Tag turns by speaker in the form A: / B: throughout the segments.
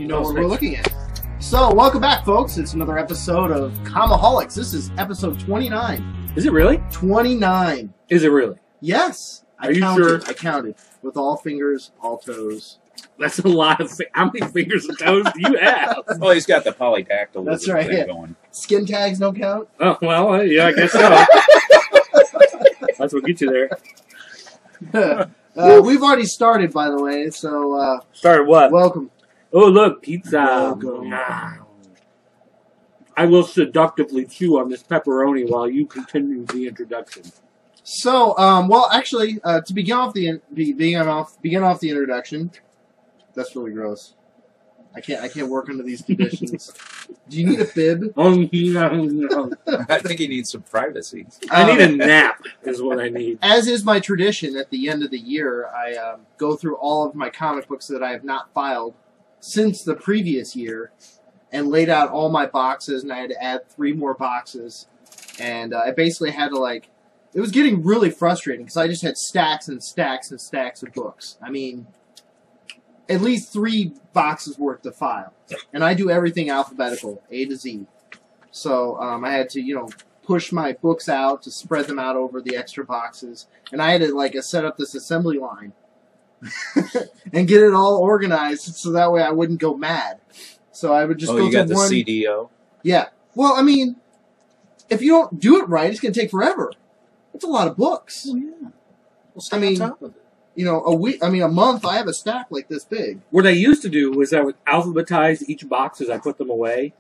A: you know what we're looking at. So, welcome back, folks. It's another episode of Comiholics. This is episode 29.
B: Is it really?
A: 29.
B: Is it really?
A: Yes.
B: Are you sure?
A: I counted. With all fingers, all toes.
B: That's a lot of... How many fingers and toes do you have?
C: Well, he's got the polydactyl.
A: That's right.
C: Thing
A: Yeah.
C: going.
A: Skin tags don't count?
B: Oh, well, yeah, I guess so. That's what gets you there.
A: We've already started, by the way, so...
B: Started what?
A: Welcome.
B: Oh, look, pizza.
A: Welcome.
B: I will seductively chew on this pepperoni while you continue the introduction.
A: So, well, actually, to begin off the introduction, that's really gross. I can't work under these conditions. Do you need a fib?
B: Oh, no.
C: I think he needs some privacy.
B: I need a nap, is what I need.
A: As is my tradition, at the end of the year, I go through all of my comic books that I have not filed since the previous year, and laid out all my boxes, and I had to add 3 more boxes, and I basically had to, like, it was getting really frustrating, because I just had stacks and stacks and stacks of books. I mean, at least 3 boxes worth to file. And I do everything alphabetical, A to Z. So I had to, you know, push my books out to spread them out over the extra boxes. And I had to, like, set up this assembly line and get it all organized so that way I wouldn't go mad. So I would just go to one...
C: Oh, you got the CDO?
A: Yeah. Well, I mean, if you don't do it right, it's going to take forever. It's a lot of books.
C: Oh, yeah. We'll stay
A: I mean,
C: on top of it.
A: You know, a month, I have a stack like this big.
B: What I used to do was I would alphabetize each box as I put them away,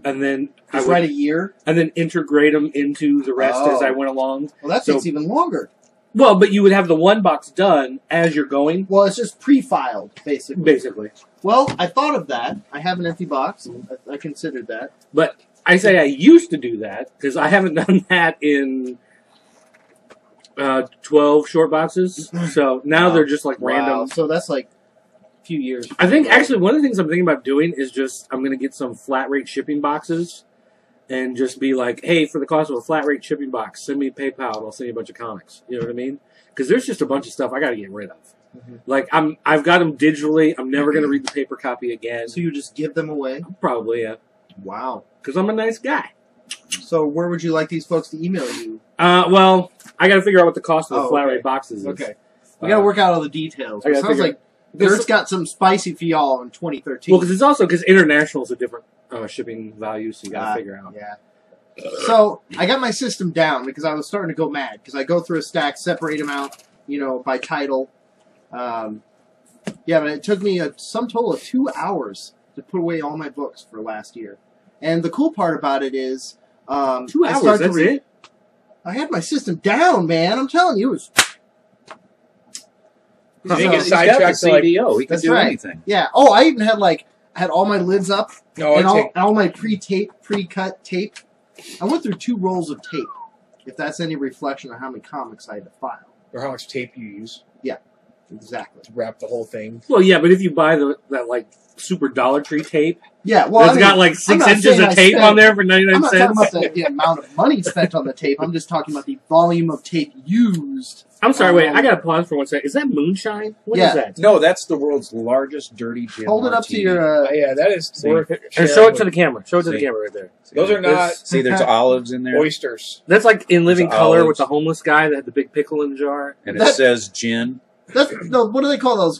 B: and then I would
A: write a year,
B: and then integrate them into the rest as I went along.
A: Well, that takes even longer.
B: Well, but you would have the one box done as you're going.
A: Well, it's just pre-filed, basically.
B: Basically.
A: Well, I thought of that. I have an empty box. I considered that.
B: But I say I used to do that because I haven't done that in 12 short boxes. So now they're just like random.
A: So that's like a few years.
B: I think actually one of the things I'm thinking about doing is just I'm going to get some flat rate shipping boxes and just be like, hey, for the cost of a flat rate shipping box, send me PayPal and I'll send you a bunch of comics. You know what I mean? Because there's just a bunch of stuff I got to get rid of. Like I've got them digitally. I'm never going to read the paper copy again.
A: So you just give them away?
B: Probably, yeah.
A: Wow.
B: Because I'm a nice guy.
A: So where would you like these folks to email you?
B: Well, I got to figure out what the cost of the flat rate boxes is.
A: Okay. We got to work out all the details. It sounds like Gert's got some spicy for y'all in 2013.
B: Well, because it's also because international is a different shipping value, so you got to figure out.
A: Yeah. So I got my system down because I was starting to go mad because I go through a stack, separate them out, you know, by title. Yeah, but it took me a sum total of 2 hours to put away all my books for last year. And the cool part about it is,
B: 2 hours. That's it.
A: I had my system down, man. I'm telling you, it was.
C: He can get sidetracked to CDO. He can do anything.
A: Yeah. Oh, I even had I had all my lids up and all my pre-cut tape. I went through 2 rolls of tape. If that's any reflection on how many comics I had to file.
D: Or how much tape you use.
A: Yeah. Exactly.
D: To wrap the whole thing.
B: Well, yeah, but if you buy that like super Dollar Tree tape,
A: yeah, well,
B: it's got like 6 inches of tape on there for 99 cents.
A: I'm not talking about the amount of money spent on the tape. I'm just talking about the volume of tape used.
B: I'm sorry, wait, I gotta pause for 1 second. Is that moonshine? What is that?
C: No, that's the world's largest dirty gin.
A: Hold it up to your.
D: Yeah, that is worth it.
B: And show it to the camera. Show it to the camera right there.
D: Those are not.
C: See, there's olives in there.
D: Oysters.
B: That's like in Living Color
C: olives.
B: with the homeless guy that had the big pickle in the jar.
C: And it says gin.
A: That's no. What do they call those?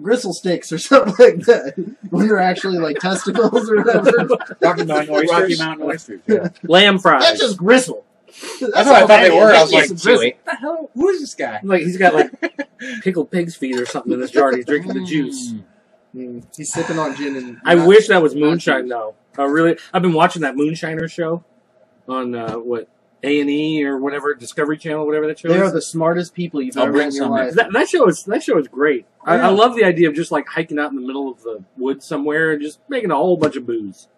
A: Gristle sticks or something like that. When they're actually like testicles or whatever.
D: Rocky Mountain oysters.
C: Rocky Mountain oysters. Yeah.
B: Lamb fries.
A: That's just gristle.
D: That's what I thought they were. I was like,
C: chewy.
D: what the hell? Who is this guy?
B: Like he's got like pickled pig's feet or something in this jar and he's drinking the juice.
A: He's sipping on gin and.
B: I wish that was moonshine though. I've been watching that Moonshiner show on what A&E or whatever, Discovery Channel, whatever that show is.
A: They are the smartest people you've ever met in your life.
B: That show is great. I love the idea of just like hiking out in the middle of the woods somewhere and just making a whole bunch of booze.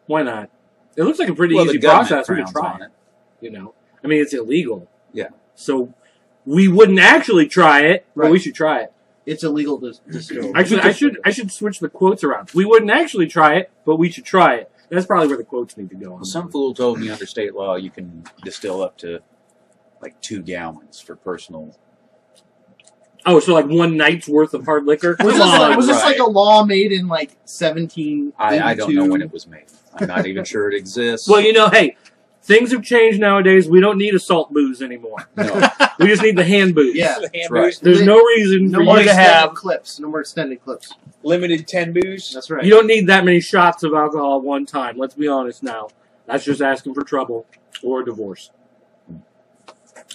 B: Why not? It looks like a pretty easy process. We could try it. You know, I mean, it's illegal.
C: Yeah.
B: So we wouldn't actually try it, but we should try it.
A: It's illegal to distill.
B: Actually, I should switch the quotes around. We wouldn't actually try it, but we should try it. That's probably where the quotes need to go.
C: Well, some fool told me under state law you can distill up to like 2 gallons for personal
B: Oh, so like one night's worth of hard liquor?
A: Was this like a law made in like 1782?
C: I don't know when it was made. I'm not even sure it exists.
B: Well, hey, things have changed nowadays. We don't need assault booze anymore.
C: No.
B: We just need the hand booze.
A: Yeah,
C: That's right.
B: There's no reason for you to have
A: clips. No more extended clips.
D: Limited 10 booze.
A: That's right.
B: You don't need that many shots of alcohol at one time. Let's be honest now. That's just asking for trouble or a divorce,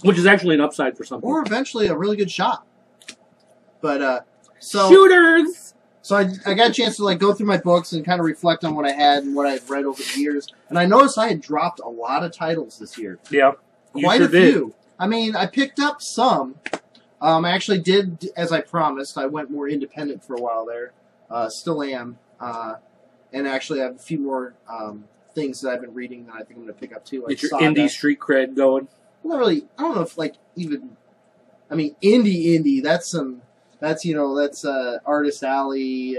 B: which is actually an upside for some people.
A: Or eventually a really good shot. But so
B: shooters.
A: So I got a chance to like go through my books and kind of reflect on what I had and what I've read over the years, and I noticed I had dropped a lot of titles this year.
B: Yeah,
A: quite a few. I mean, I picked up some. I actually did, as I promised. I went more independent for a while there. Still am, and actually I have a few more things that I've been reading that I think I'm going to pick up too. Like
B: get your indie street cred going.
A: Not really. I don't know if like even. I mean, indie. That's some. That's Artist Alley.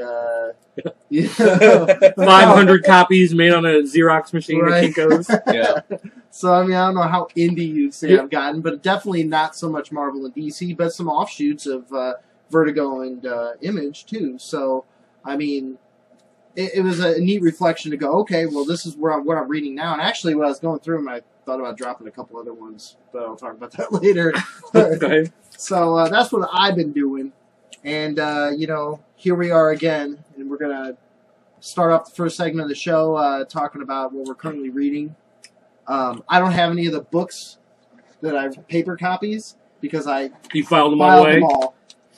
B: 500 copies made on a Xerox machine at Kinko's.
C: Yeah.
A: So I mean, I don't know how indie you'd say I've gotten, but definitely not so much Marvel and DC, but some offshoots of Vertigo and Image too. So I mean, it was a neat reflection to go, okay, well, this is what I'm reading now. And actually, when I was going through them, I thought about dropping a couple other ones, but I'll talk about that later.
B: Okay.
A: So that's what I've been doing. And, here we are again, and we're going to start off the first segment of the show talking about what we're currently reading. I don't have any of the books that I've paper copies because
B: You filed them all away?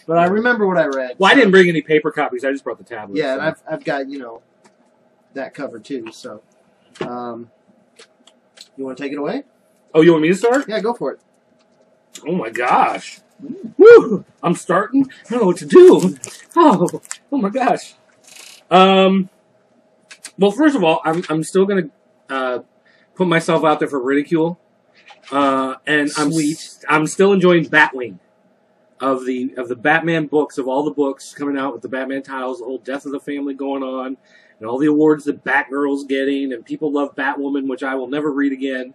A: But I remember what I read.
B: Well, I didn't bring any paper copies. I just brought the tablets.
A: Yeah,
B: so.
A: and I've got, that covered too. So, you want to take it away?
B: Oh, you want me to start?
A: Yeah, go for it.
B: Oh my gosh. Woo! I'm starting. I don't know what to do. Oh my gosh. Well, first of all, I'm still gonna put myself out there for ridicule. And I'm still enjoying Batwing of the Batman books, of all the books coming out with the Batman titles, the whole Death of the Family going on, and all the awards that Batgirl's getting, and people love Batwoman, which I will never read again.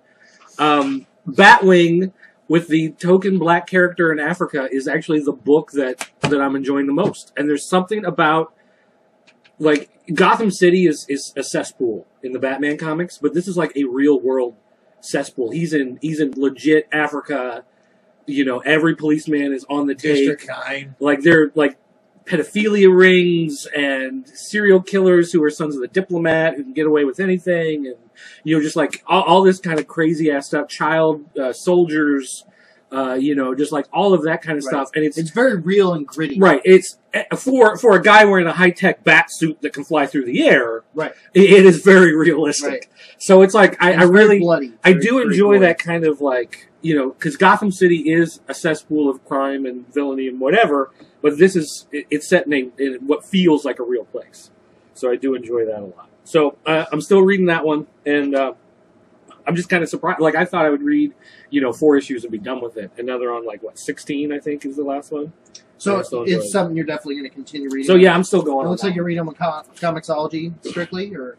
B: Batwing, with the token black character in Africa, is actually the book that I'm enjoying the most. And there's something about, like, Gotham City is a cesspool in the Batman comics, but this is like a real world cesspool. He's in legit Africa. Every policeman is on the take.
D: District 9.
B: Like, they're like pedophilia rings and serial killers who are sons of the diplomat who can get away with anything, and just like all this kind of crazy ass stuff. Child soldiers, just like all of that kind of stuff, and it's
A: very real and gritty.
B: Right. It's for a guy wearing a high tech bat suit that can fly through the air.
A: Right.
B: It is very realistic. Right. So it's like I really
A: bloody.
B: I do enjoy that kind of like because Gotham City is a cesspool of crime and villainy and whatever. But this is, it's set in what feels like a real place. So I do enjoy that a lot. So I'm still reading that one, and I'm just kind of surprised. Like, I thought I would read, 4 issues and be done with it. And now they're on, 16, I think, is the last one.
A: So it's something you're definitely going to continue reading?
B: So, yeah, I'm still going on.
A: It looks like you're reading them on Comixology, strictly, or?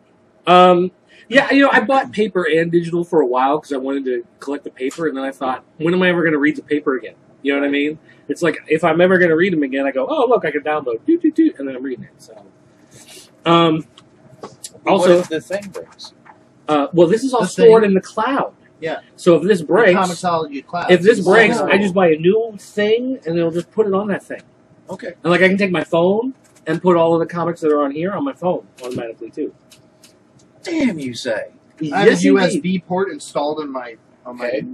B: Yeah, I bought paper and digital for a while because I wanted to collect the paper, and then I thought, when am I ever going to read the paper again? You know what I mean? It's like, if I'm ever going to read them again, I go, oh, look, I can download, and then I'm reading it. So, also,
C: what if the thing breaks?
B: Well, this is all stored in the cloud.
A: Yeah.
B: So if this breaks,
A: Comixology cloud.
B: If this breaks, I just buy a new thing, and it'll just put it on that thing.
C: Okay.
B: And I can take my phone and put all of the comics that are on here on my phone automatically too.
C: Damn, you say?
A: I have a USB port installed on my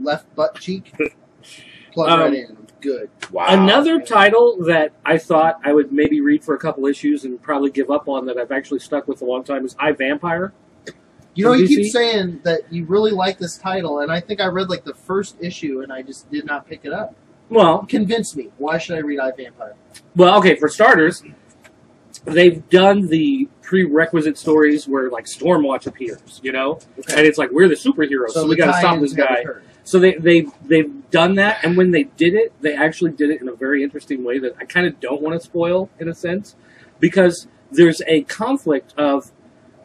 A: left butt cheek. Plug right in. Good.
C: Wow.
B: Another title that I thought I would maybe read for a couple issues and probably give up on that I've actually stuck with a long time is I, Vampire.
A: You keep saying that you really like this title, and I think I read the first issue and I just did not pick it up.
B: Well,
A: convince me. Why should I read I, Vampire?
B: Well, okay, for starters, they've done the prerequisite stories where Stormwatch appears, and it's like we're the superheroes, so we got to stop this guy. So they've done that, and when they did it, they actually did it in a very interesting way that I kind of don't want to spoil in a sense, because there's a conflict of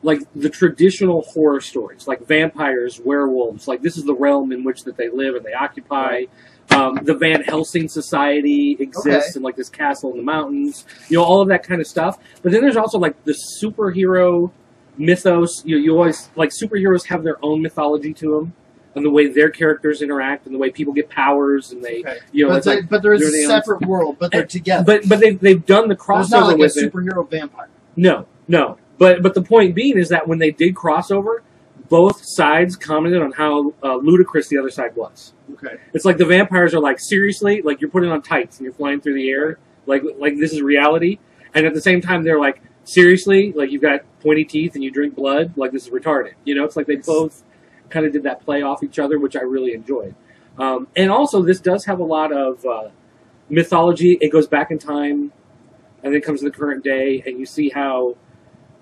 B: like the traditional horror stories, like vampires, werewolves. Like this is the realm in which that they live and they occupy. The Van Helsing Society exists in like this castle in the mountains. All of that kind of stuff. But then there's also like the superhero mythos. You always like superheroes have their own mythology to them, and the way their characters interact, and the way people get powers, and they
A: but there's a separate world, but they're together.
B: But they've done the crossover
A: There's not like
B: with
A: a superhero vampire.
B: No. But the point being is that when they did crossover, both sides commented on how ludicrous the other side was.
A: Okay.
B: It's like the vampires are like, seriously, like you're putting on tights and you're flying through the air, like this is reality. And at the same time, they're like, seriously, like you've got pointy teeth and you drink blood, like this is retarded. It's like they both kind of did that play off each other, which I really enjoyed. And also, this does have a lot of mythology. It goes back in time, and then comes to the current day, and you see how,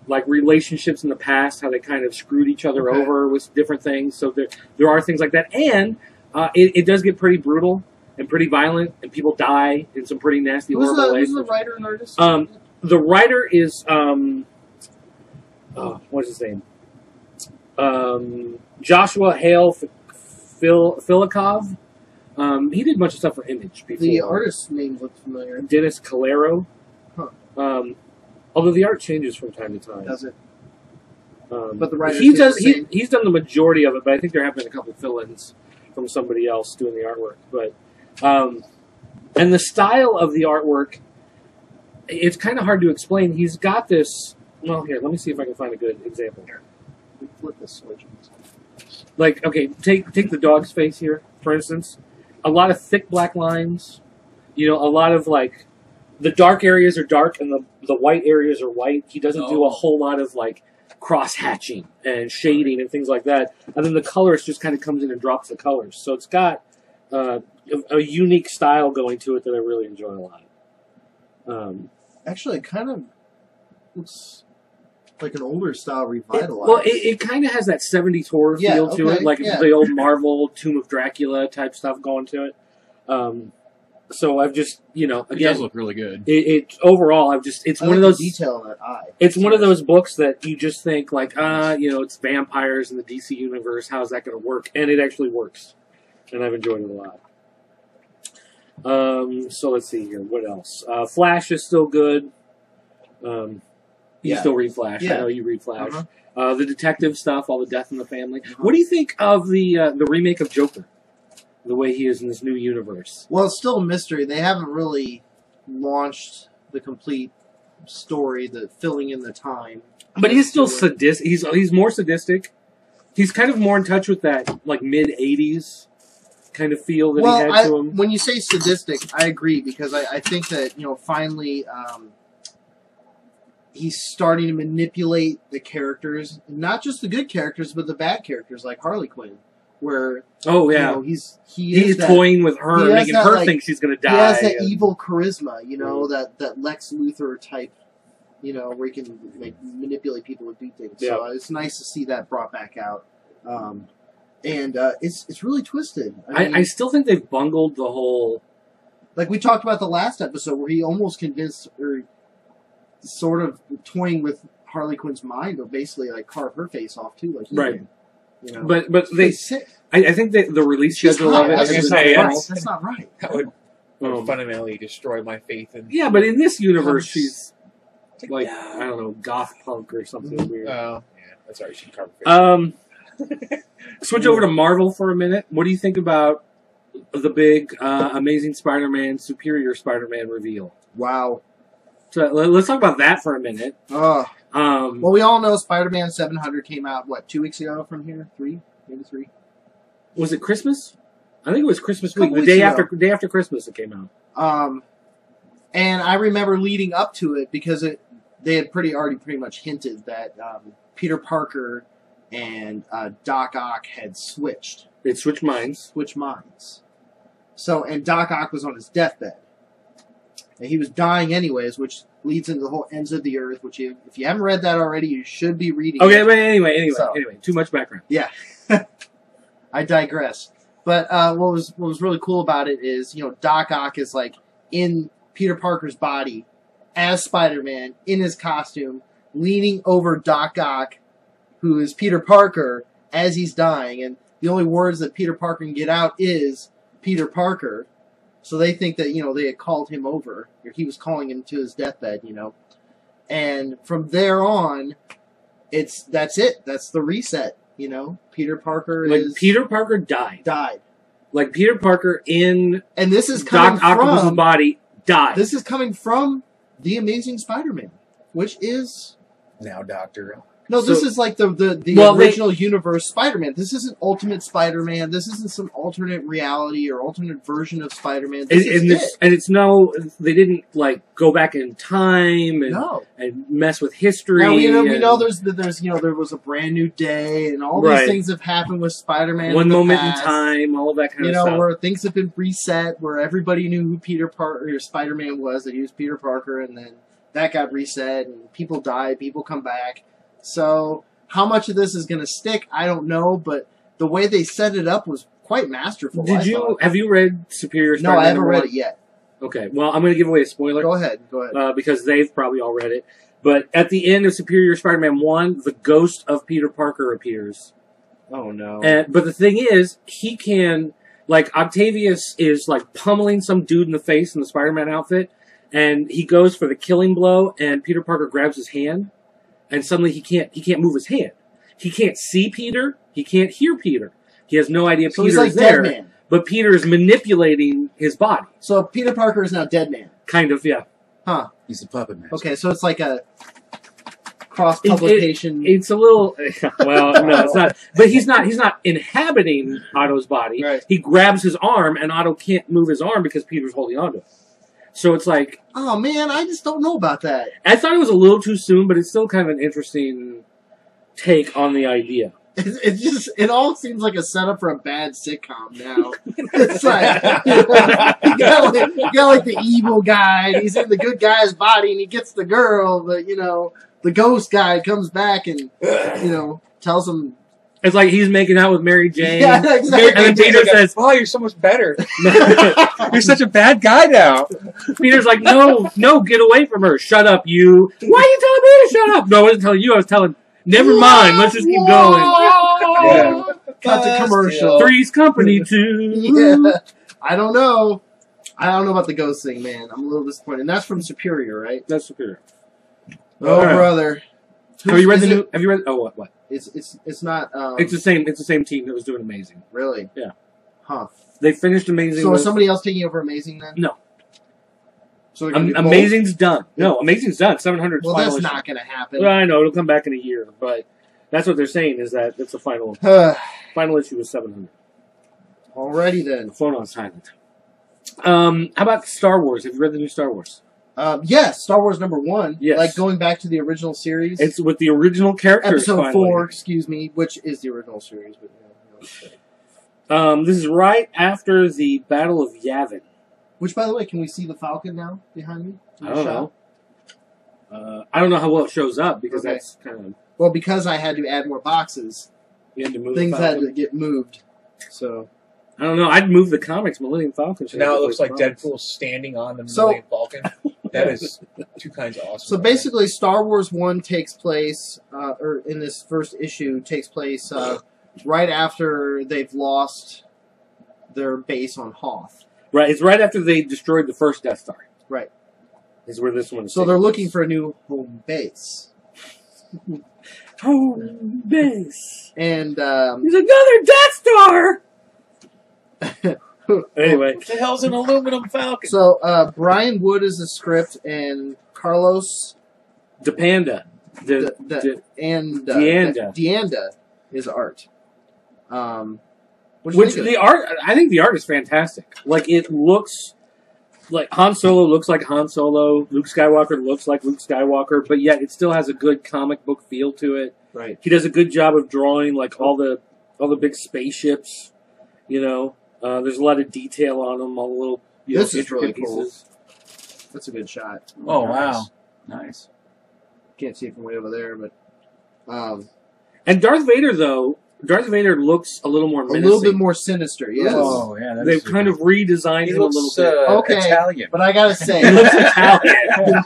B: like, relationships in the past, how they kind of screwed each other over with different things. So there are things like that. And it does get pretty brutal and pretty violent, and people die in some pretty nasty, horrible ways.
A: Who's the writer and artist?
B: The writer is, what's his name? Joshua Hale Filikov. He did a bunch of stuff for Image before.
A: The artist's name looks familiar.
B: Dennis Calero.
A: Huh.
B: Although the art changes from time to time.
A: Does it? But the writer
B: he's done the majority of it, but I think there have been a couple fill-ins from somebody else doing the artwork. But and the style of the artwork, it's kind of hard to explain. He's got this. Well, here, let me see if I can find a good example here.
A: Flip this switch.
B: Like, okay, take the dog's face here, for instance. A lot of thick black lines. A lot of like the dark areas are dark and the white areas are white. He doesn't do a whole lot of like cross hatching and shading and things like that. And then the colorist just kind of comes in and drops the colors. So it's got a unique style going to it that I really enjoy a lot.
A: Actually, it kind of looks like an older style revitalized.
B: Well, it kind of has that 70s horror feel to it, like the old Marvel Tomb of Dracula type stuff going to it. So I've just, again,
D: it does look really good.
B: It overall, it's one of those
A: detail in that eye.
B: It's one of those books that you just think like, it's vampires in the DC universe. How's that going to work? And it actually works, and I've enjoyed it a lot. So let's see here. What else? Flash is still good. You still read Flash. I know you read Flash. The detective stuff, all the Death in the Family. What do you think of the remake of Joker? The way he is in this new universe.
A: Well, it's still a mystery. They haven't really launched the complete story, the filling in the time.
B: But he's still sadistic. He's more sadistic. He's kind of more in touch with that like mid-'80s kind of feel that he had to him.
A: When you say sadistic, I agree because I think that finally he's starting to manipulate the characters, not just the good characters, but the bad characters like Harley Quinn. Where he's
B: toying with her, making her think she's going to die.
A: He has that evil charisma, that Lex Luthor type, where he can manipulate people and do things.
B: Yeah.
A: So it's nice to see that brought back out, and it's really twisted.
B: I still think they've bungled the whole.
A: Like we talked about the last episode, where he almost convinced or sort of toying with Harley Quinn's mind, but basically like carve her face off too, like he did.
B: But they, I think that the release schedule of it.
A: That's not right.
D: That would fundamentally destroy my faith in.
B: Yeah, but in this universe, she's like I don't know, goth punk or something weird.
D: Oh, yeah, that's right. She carved her face.
B: Switch over to Marvel for a minute. What do you think about the big Amazing Spider-Man, Superior Spider-Man reveal?
A: Wow.
B: So let's talk about that for a minute.
A: Well, we all know Spider-Man 700 came out, 2 weeks ago from here? 3? Maybe 3?
B: Was it Christmas? I think it was Christmas week. The day after Christmas it came out.
A: And I remember leading up to it because they had already pretty much hinted that Peter Parker and Doc Ock had switched.
B: They'd switched minds.
A: So, and Doc Ock was on his deathbed. And he was dying anyways, which leads into the whole Ends of the Earth, which if you haven't read that already, you should be reading.
B: Okay, but anyway, too much background.
A: Yeah. I digress. But what was really cool about it is, Doc Ock is like in Peter Parker's body as Spider-Man in his costume, leaning over Doc Ock who is Peter Parker, as he's dying, and the only words that Peter Parker can get out is Peter Parker. So they think that, they had called him over, or he was calling him to his deathbed, And from there on, that's it. That's the reset, Peter Parker
B: Peter Parker died. Like Peter Parker in
A: and this is coming
B: Doc Octopus's body died.
A: This is coming from The Amazing Spider-Man, which is
C: Now, Doctor.
A: No, this is like the original universe Spider-Man. This isn't Ultimate Spider-Man. This isn't some alternate reality or alternate version of Spider-Man. They
B: didn't like go back in time and mess with history.
A: Now we know there was a brand new day and all these things have happened with Spider-Man.
B: One moment in time, all of that kind of stuff.
A: Where things have been reset, where everybody knew who Peter Parker or Spider-Man was, that he was Peter Parker, and then that got reset and people died, people come back. So, how much of this is going to stick, I don't know, but the way they set it up was quite masterful.
B: Have you read Superior Spider-Man?
A: No, I haven't read it yet.
B: Okay, well, I'm going to give away a spoiler.
A: Go ahead.
B: Because they've probably all read it. But at the end of Superior Spider-Man 1, the ghost of Peter Parker appears.
A: Oh, no.
B: But the thing is, he can, like, Octavius is, like, pummeling some dude in the face in the Spider-Man outfit, and he goes for the killing blow, and Peter Parker grabs his hand. And suddenly he can't move his hand. He can't see Peter. He can't hear Peter. He has no idea Peter is there. Dead man. But Peter is manipulating his body.
A: So Peter Parker is now Dead Man.
B: Kind of, yeah.
A: Huh.
C: He's the puppet master.
A: Okay, so it's like a cross-publication.
B: It's a little... Well, no, it's not. But he's not inhabiting Otto's body.
A: Right.
B: He grabs his arm, and Otto can't move his arm because Peter's holding onto it. So it's like...
A: Oh, man, I just don't know about that.
B: I thought it was a little too soon, but it's still kind of an interesting take on the idea.
A: It all seems like a setup for a bad sitcom now. It's like, you got like the evil guy, and he's in the good guy's body, and he gets the girl, but, the ghost guy comes back and, tells him...
B: It's like he's making out with Mary Jane.
A: Yeah, exactly.
B: And then Peter says,
D: "Oh, you're so much better. You're such a bad guy now."
B: Peter's like, no, get away from her. Shut up, you. Why are you telling me to shut up? No, I wasn't telling you. I was telling, never mind. Let's just keep going.
A: Yeah. Cut the commercial.
B: Three's Company, too.
A: Yeah. I don't know about the ghost thing, man. I'm a little disappointed. And that's from Superior, right?
B: That's Superior.
A: Oh, brother.
B: Have you read the new... Have you read... Oh, what?
A: It's not...
B: It's the same team that was doing Amazing.
A: Really?
B: Yeah.
A: Huh.
B: They finished Amazing.
A: So is somebody else taking over Amazing then?
B: No.
A: So
B: Amazing's done. No, Amazing's done. 700's
A: well,
B: final
A: that's
B: issue.
A: not going to happen.
B: Well, I know. It'll come back in a year, but that's what they're saying is that it's the final issue is 700.
A: Alrighty then.
B: Phone on silent. How about Star Wars? Have you read the new Star Wars?
A: Yes, Star Wars #1.
B: Yes.
A: Like going back to the original series.
B: It's with the original characters.
A: Episode 4, excuse me, which is the original series. But
B: this is right after the Battle of Yavin.
A: Which, by the way, can we see the Falcon now behind me?
B: I don't know. I don't know how well it shows up because that's kind of...
A: Well, because I had to add more boxes,
B: you had to move
A: things had to get moved. So...
B: I don't know. I'd move the comics Millennium Falcon.
D: So now it looks like Deadpool standing on the Millennium Falcon. That is two kinds of awesome.
A: So basically, Star Wars 1 takes place, or in this first issue, takes place right after they've lost their base on Hoth.
B: Right. It's right after they destroyed the first Death Star.
A: Right.
B: Is where this one is.
A: So they're looking for a new home base.
B: Home base.
A: And
B: there's another Death Star. Anyway,
C: what the hell's an aluminum Falcon?
A: So Brian Wood is the script, and Carlos
B: DePanda,
A: Deanda is art.
B: Which the art, I think the art is fantastic. Like it looks like Han Solo looks like Han Solo. Luke Skywalker looks like Luke Skywalker, but yet it still has a good comic book feel to it.
A: Right.
B: He does a good job of drawing like all the big spaceships. You know, there's a lot of detail on them. All the little
A: this is really
B: pieces.
A: Cool. That's a good shot.
C: Oh wow, nice.
A: Can't see it from way over there, but
B: and Darth Vader though Darth Vader looks a little more
A: A
B: menacing.
A: little bit more sinister, yes.
C: Oh, yeah. That's
B: They've kind of redesigned
C: He
B: him a
C: looks
B: little bit.
A: Okay.
C: Italian.
A: But I gotta
B: He
A: say,
B: looks Italian.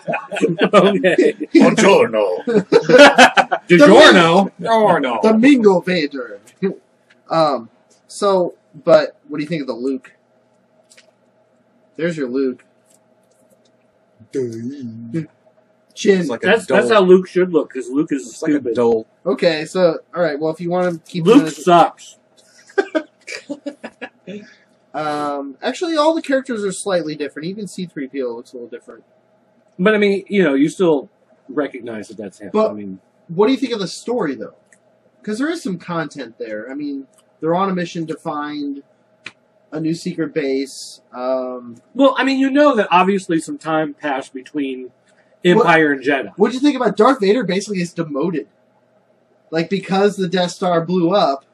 B: Okay.
C: Buongiorno.
B: DiGiorno.
C: Oh, no.
A: the Mingle Vader. So, but what do you think of the Luke? There's your Luke. Chin.
C: It's like a
B: That's
C: dull,
B: how Luke should look, because Luke is
C: it's like a
B: stupid.
C: dull.
A: Okay, so all right. Well, if you want to keep
B: Luke sucks.
A: actually, all the characters are slightly different. Even C-3PO looks a little different.
B: But I mean, you still recognize that that's him.
A: But-
B: I mean,
A: What do you think of the story, though? Because there is some content there. I mean, they're on a mission to find a new secret base.
B: well, I mean, you know that obviously some time passed between Empire and Jedi.
A: What do you think about Darth Vader basically is demoted? Like, because the Death Star blew up,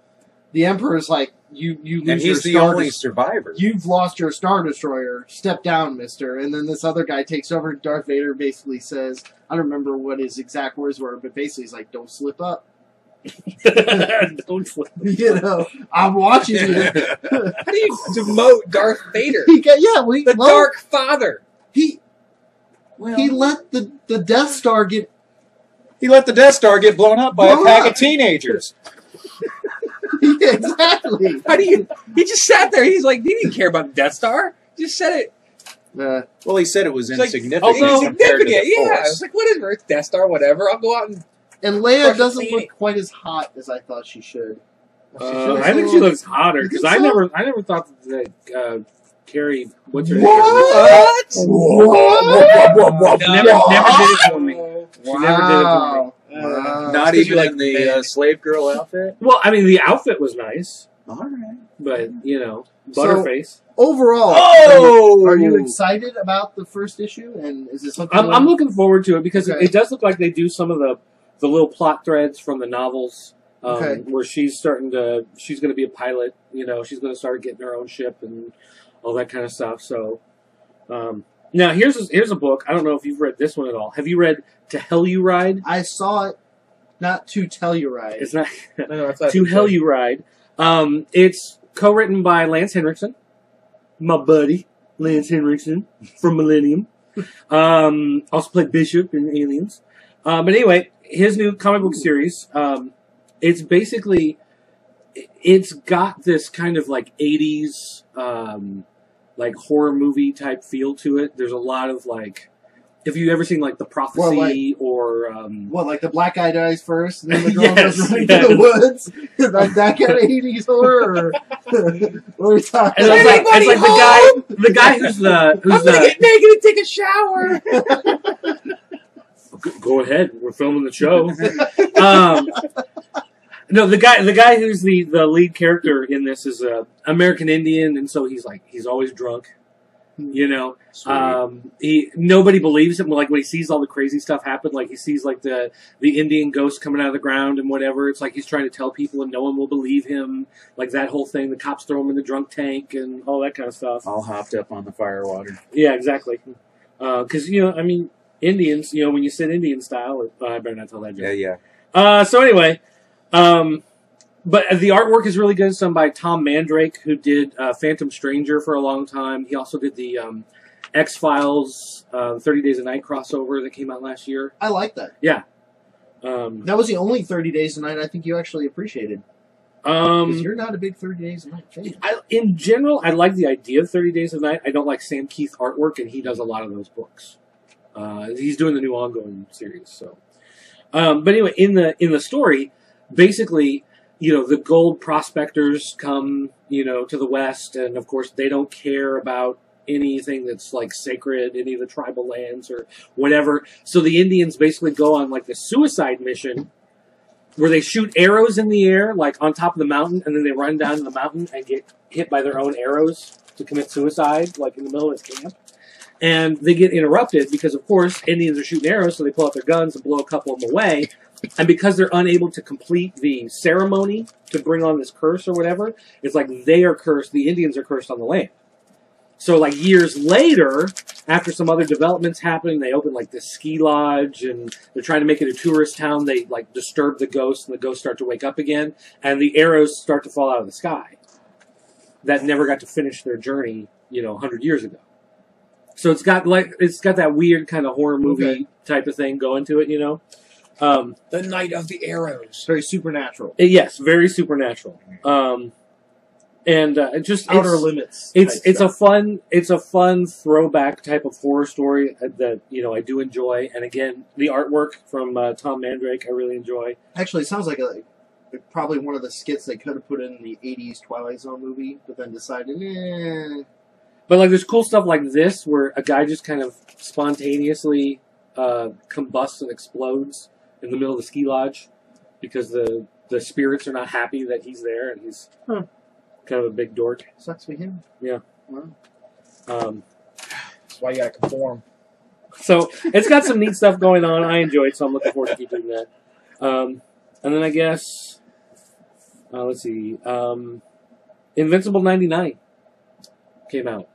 A: the Emperor's like, you lose
C: And
A: your
C: he's the
A: Star
C: only
A: Des-
C: survivor.
A: You've lost your Star Destroyer. Step down, mister. And then this other guy takes over. Darth Vader basically says, I don't remember what his exact words were, but basically he's like, don't slip up.
B: Don't flip.
A: You know, I'm watching you.
D: How do you demote Darth Vader?
A: The
D: Dark Father.
A: He let the Death Star get.
C: He let the Death Star get blown up by
A: Blown
C: a pack
A: up.
C: of teenagers.
A: Exactly.
D: How do you? He just sat there. He's like, he didn't care about the Death Star. He just said it.
C: Well, he said it was
D: It's like,
C: insignificant
B: also-
C: compared to the
D: Yeah, I
C: Force.
D: was like, whatever. It's Death Star, whatever. I'll go out and.
A: And Leia
D: Crush
A: doesn't
D: the
A: look quite as hot as I thought she should.
B: I think she looks hotter
A: You
B: because
A: think
B: I
A: so?
B: never thought that Carrie, what's her name?
A: What?
B: Never did it for me. She never did it for me.
A: Wow.
C: Not
D: It's 'cause
C: even
D: you like
C: in the
D: men.
C: slave girl outfit?
B: Well, I mean, the outfit was nice,
C: All right.
B: but
A: So-
B: Butterface.
A: Overall,
C: Oh!
A: are you excited about the first issue? And is this something
B: I'm looking forward to it because
A: Okay.
B: it does look like they do some of the little plot threads from the novels.
A: Okay.
B: Where she's going to be a pilot. She's going to start getting her own ship and all that kind of stuff. So, now here's a book. I don't know if you've read this one at all. Have you read To Hell You Ride?
A: I saw it, not to tell you right.
B: It's not
D: No, I thought
B: To Hell You Ride. It's co-written by Lance Henriksen, my buddy Lance Henriksen from Millennium. Also played Bishop in Aliens. But anyway, his new comic book series. It's basically, it's got this kind of like 80s, like horror movie type feel to it. There's a lot of like, if you've ever seen like The Prophecy or
A: What, like the black guy dies first, and then the girl
B: Yes,
A: goes running
B: yes.
A: to the woods? Like that kind of 80s horror? Or what are we talking
B: and
A: about?
B: it's like the guy who's
D: I'm gonna get naked and take a shower.
B: Go ahead, we're filming the show. No, the guy who's the lead character in this is a American Indian, and so he's always drunk. Nobody believes him. Like when he sees all the crazy stuff happen, like he sees like the Indian ghost coming out of the ground and whatever. It's like he's trying to tell people, and no one will believe him. Like that whole thing. The cops throw him in the drunk tank and all that kind of stuff.
C: All hopped up on the firewater.
B: Yeah, exactly. Because Indians, when you sit Indian style, I better not tell that joke.
C: Yeah.
B: So anyway, but the artwork is really good. It's done by Tom Mandrake, who did Phantom Stranger for a long time. He also did the X-Files 30 Days a Night crossover that came out last year.
A: I like that.
B: Yeah.
A: That was the only 30 Days a Night I think you actually appreciated. Because you're not a big 30 Days a Night fan.
B: In general, I like the idea of 30 Days a Night. I don't like Sam Keith artwork, and he does a lot of those books. He's doing the new ongoing series. So, but anyway, in the story, basically, the gold prospectors come, to the West, and of course they don't care about anything that's like sacred, any of the tribal lands or whatever. So the Indians basically go on like this suicide mission where they shoot arrows in the air, like on top of the mountain, and then they run down the mountain and get hit by their own arrows to commit suicide, like in the middle of this camp. And they get interrupted because, of course, Indians are shooting arrows, so they pull out their guns and blow a couple of them away. And because they're unable to complete the ceremony to bring on this curse or whatever, it's like they are cursed, the Indians are cursed on the land. So like years later, after some other developments happening, they open like this ski lodge and they're trying to make it a tourist town. They like disturb the ghosts and the ghosts start to wake up again and the arrows start to fall out of the sky that never got to finish their journey, 100 years ago. So it's got that weird kind of horror movie type of thing going to it,
D: The Night of the Arrows.
A: Very supernatural.
B: Yes, very supernatural. And just
A: Outer Limits.
B: It's a fun throwback type of horror story that I do enjoy. And again, the artwork from Tom Mandrake I really enjoy.
A: Actually, it sounds like probably one of the skits they could have put in the '80s Twilight Zone movie, but then decided,
B: But like, there's cool stuff like this where a guy just kind of spontaneously combusts and explodes in the middle of the ski lodge because the spirits are not happy that he's there, and he's kind of a big dork.
A: Sucks for him.
B: Yeah.
A: Wow.
D: That's why you gotta conform.
B: So it's got some neat stuff going on. I enjoy it, so I'm looking forward to keep doing that. And then I guess, let's see, Invincible 99 came out.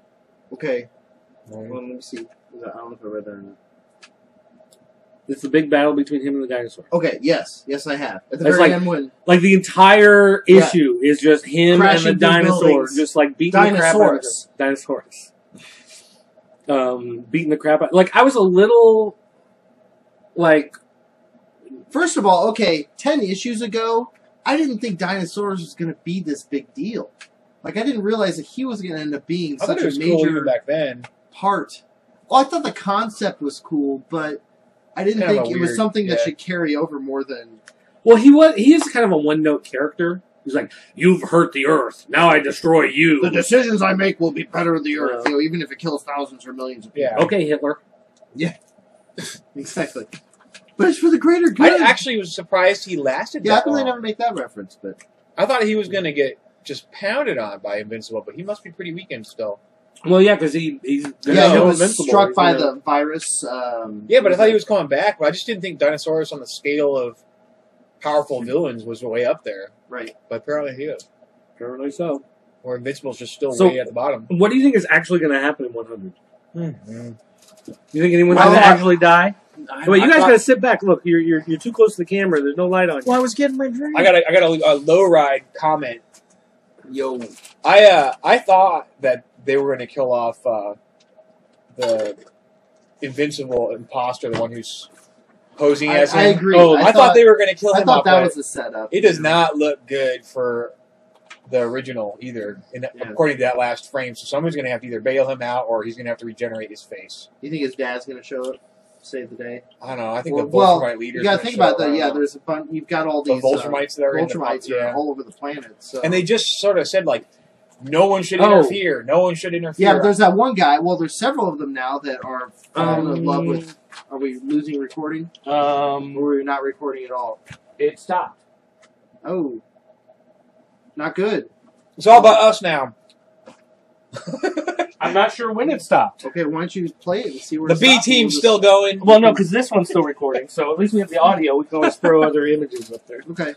A: Okay. Well, let me see. I don't know if I read that or not.
B: It's the big battle between him and the dinosaur.
A: Okay, yes, I have. At the
B: It's
A: very end, when
B: like the entire issue is just him
A: crashing
B: and the
A: through
B: dinosaur,
A: buildings.
B: just like beating the crap out of dinosaurs. Beating the crap out. Like I was a little, like,
A: first of all, okay, 10 issues ago, I didn't think dinosaurs was going to be this big deal. Like I didn't realize that he was going to end up being
D: I thought
A: such
D: it was
A: a
D: cool
A: major
D: even back then.
A: part. Well, I thought the concept was cool, but I didn't
D: Kind of
A: think
D: a
A: it was
D: weird-
A: something that
D: yeah.
A: should carry over more than.
B: well, he is kind of a one-note character. He's like, "You've hurt the Earth. Now I destroy you."
A: The decisions I make will be better in the earth,
B: Yeah.
A: even if it kills thousands or millions of people.
D: Yeah.
B: Okay, Hitler.
A: Exactly. But it's for the greater
D: I
A: good.
D: actually was surprised he lasted
A: Yeah, I
D: that
A: thought they
D: long.
A: never make that reference, but
D: I thought he was going to get just pounded on by Invincible, but he must be pretty weakened still.
B: Well, yeah, because he's
A: yeah, he was
B: invincible.
A: struck by
B: He's,
A: the virus.
D: Yeah, but I thought he was coming back. But I just didn't think Dinosaurus on the scale of powerful villains was way up there.
A: right.
D: But apparently he is.
B: apparently so.
D: Or Invincible's just still
B: So-
D: way at the bottom.
B: What do you think is actually going to happen in 100?
D: Mm-hmm.
B: You think anyone's
A: Well,
B: going to
A: I-
B: actually die? Wait, you guys
D: thought-
B: got to sit back. Look, you're too close to the camera. There's no light on you.
C: Well, I was getting my drink.
D: I got a low ride comment.
A: Yo.
D: I thought that they were going to kill off the Invincible imposter, the one who's posing as him.
A: I agree.
B: Oh,
D: I thought they were going to kill
A: I
D: him
A: thought
D: off.
A: that
D: but
A: was a setup.
D: it does not look good for the original either, according to that last frame. So someone's going to have to either bail him out or he's going to have to regenerate his face.
A: You think his dad's going to show up, save the day?
D: I don't know. I think
A: Well,
D: the Voltramite leader.
A: You got to think about that. Yeah, there's a bunch. You've got all
D: the
A: these
D: Voltramites that are in the
A: Voltramites are all over the planet. So.
D: And they just sort of said like, no one should
B: Oh.
D: interfere. No one should interfere.
A: yeah, but there's that one guy. Well, there's several of them now that are falling in love
B: Um,
A: with. Are we losing recording? Or are we not recording at all?
B: It stopped.
A: Oh, not good.
D: It's all about us now.
B: I'm not sure when it stopped.
A: Okay, why don't you play it and see where
D: The
A: it
D: B
A: stops, and
D: team's
A: we'll
D: still going.
B: Well, no, because this one's still recording, so at least we have the audio. We can always throw other images up there.
A: just- Okay.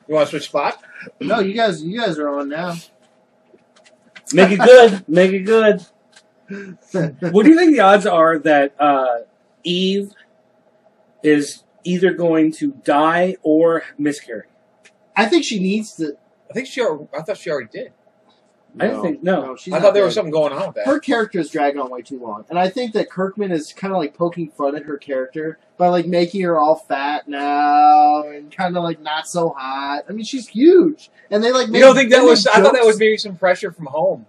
D: You want to switch spots?
A: No, you guys are on now.
B: Make it good. Make it good. What do you think the odds are that Eve is either going to die or miscarry?
A: I think she needs to.
D: I thought she already did.
B: I didn't think- no.
A: she's
D: I
A: not
D: thought there
A: dead.
D: was something going on with that.
A: Her character is dragging on way too long, and I think that Kirkman is kind of like poking fun at her character by like making her all fat now and kind of like not so hot. I mean, she's huge, and they like.
D: You don't think that
A: they
D: was?
A: make
D: I thought that
A: jokes.
D: was maybe some pressure from home.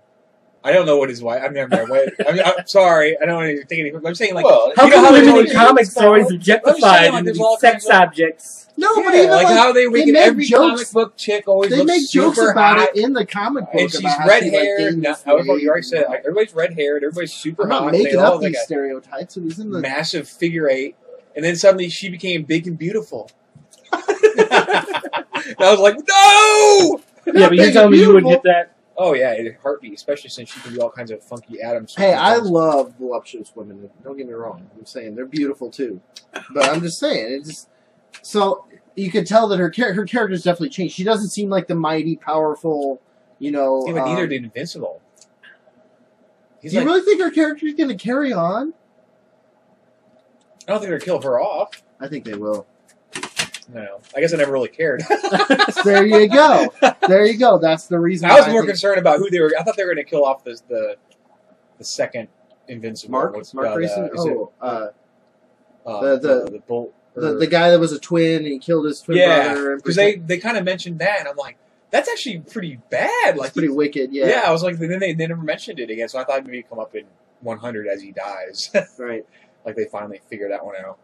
D: I don't know what his wife. I've never met. I'm sorry. I don't want to think anything. I'm saying like,
C: Well,
B: How
D: you know
B: come
D: how
B: women
D: there's
B: in
D: always-
B: comics are always
D: I'm saying,
B: objectified
D: like,
B: and
D: there's all
B: sex
D: kinds of-
B: objects?
A: No, but
D: Yeah,
A: even
D: like how they make
A: make
D: every
A: jokes.
D: comic book chick always
A: They
D: looks
A: make jokes
D: super
A: about
D: hot,
A: it in the comic book.
D: and she's
A: about how
D: red
A: she, like,
D: haired.
A: gained this
D: However,
A: weight
D: you already said
A: and-
D: everybody's red haired. Everybody's super
A: I'm
D: hot.
A: not
D: They
A: making
D: all
A: up
D: like
A: these
D: a
A: stereotypes. It was in the.
D: massive figure eight, and then suddenly she became big and beautiful. And I was like, no!
B: Yeah, but you're telling me you would get that?
D: Oh yeah, in a heartbeat, especially since she can do all kinds of funky atoms.
A: Hey, I love voluptuous women. Don't get me wrong. I'm saying they're beautiful too, but I'm just saying it's just so you can tell that her character's definitely changed. She doesn't seem like the mighty, powerful,
D: Yeah, but neither did Invincible. He's
A: Do you
D: like,
A: really think our character's going to carry on?
D: I don't think they're kill her off.
A: I think they will.
D: No, I guess I never really cared.
A: There you go. There you go. That's the reason.
D: I was
A: why
D: more
A: think-
D: concerned about who they were. I thought they were going to kill off the second Invincible.
A: Mark
D: What's
A: Grayson.
D: is it,
A: the
D: the bolt.
A: the guy that was a twin and he killed his twin brother.
D: Yeah, because they kind of mentioned that, and I'm like, that's actually pretty bad. Like,
A: It's pretty wicked. Yeah.
D: yeah. I was like, then they never mentioned it again, so I thought maybe he'd come up in 100 as he dies.
A: Right.
D: Like they finally figured that one out.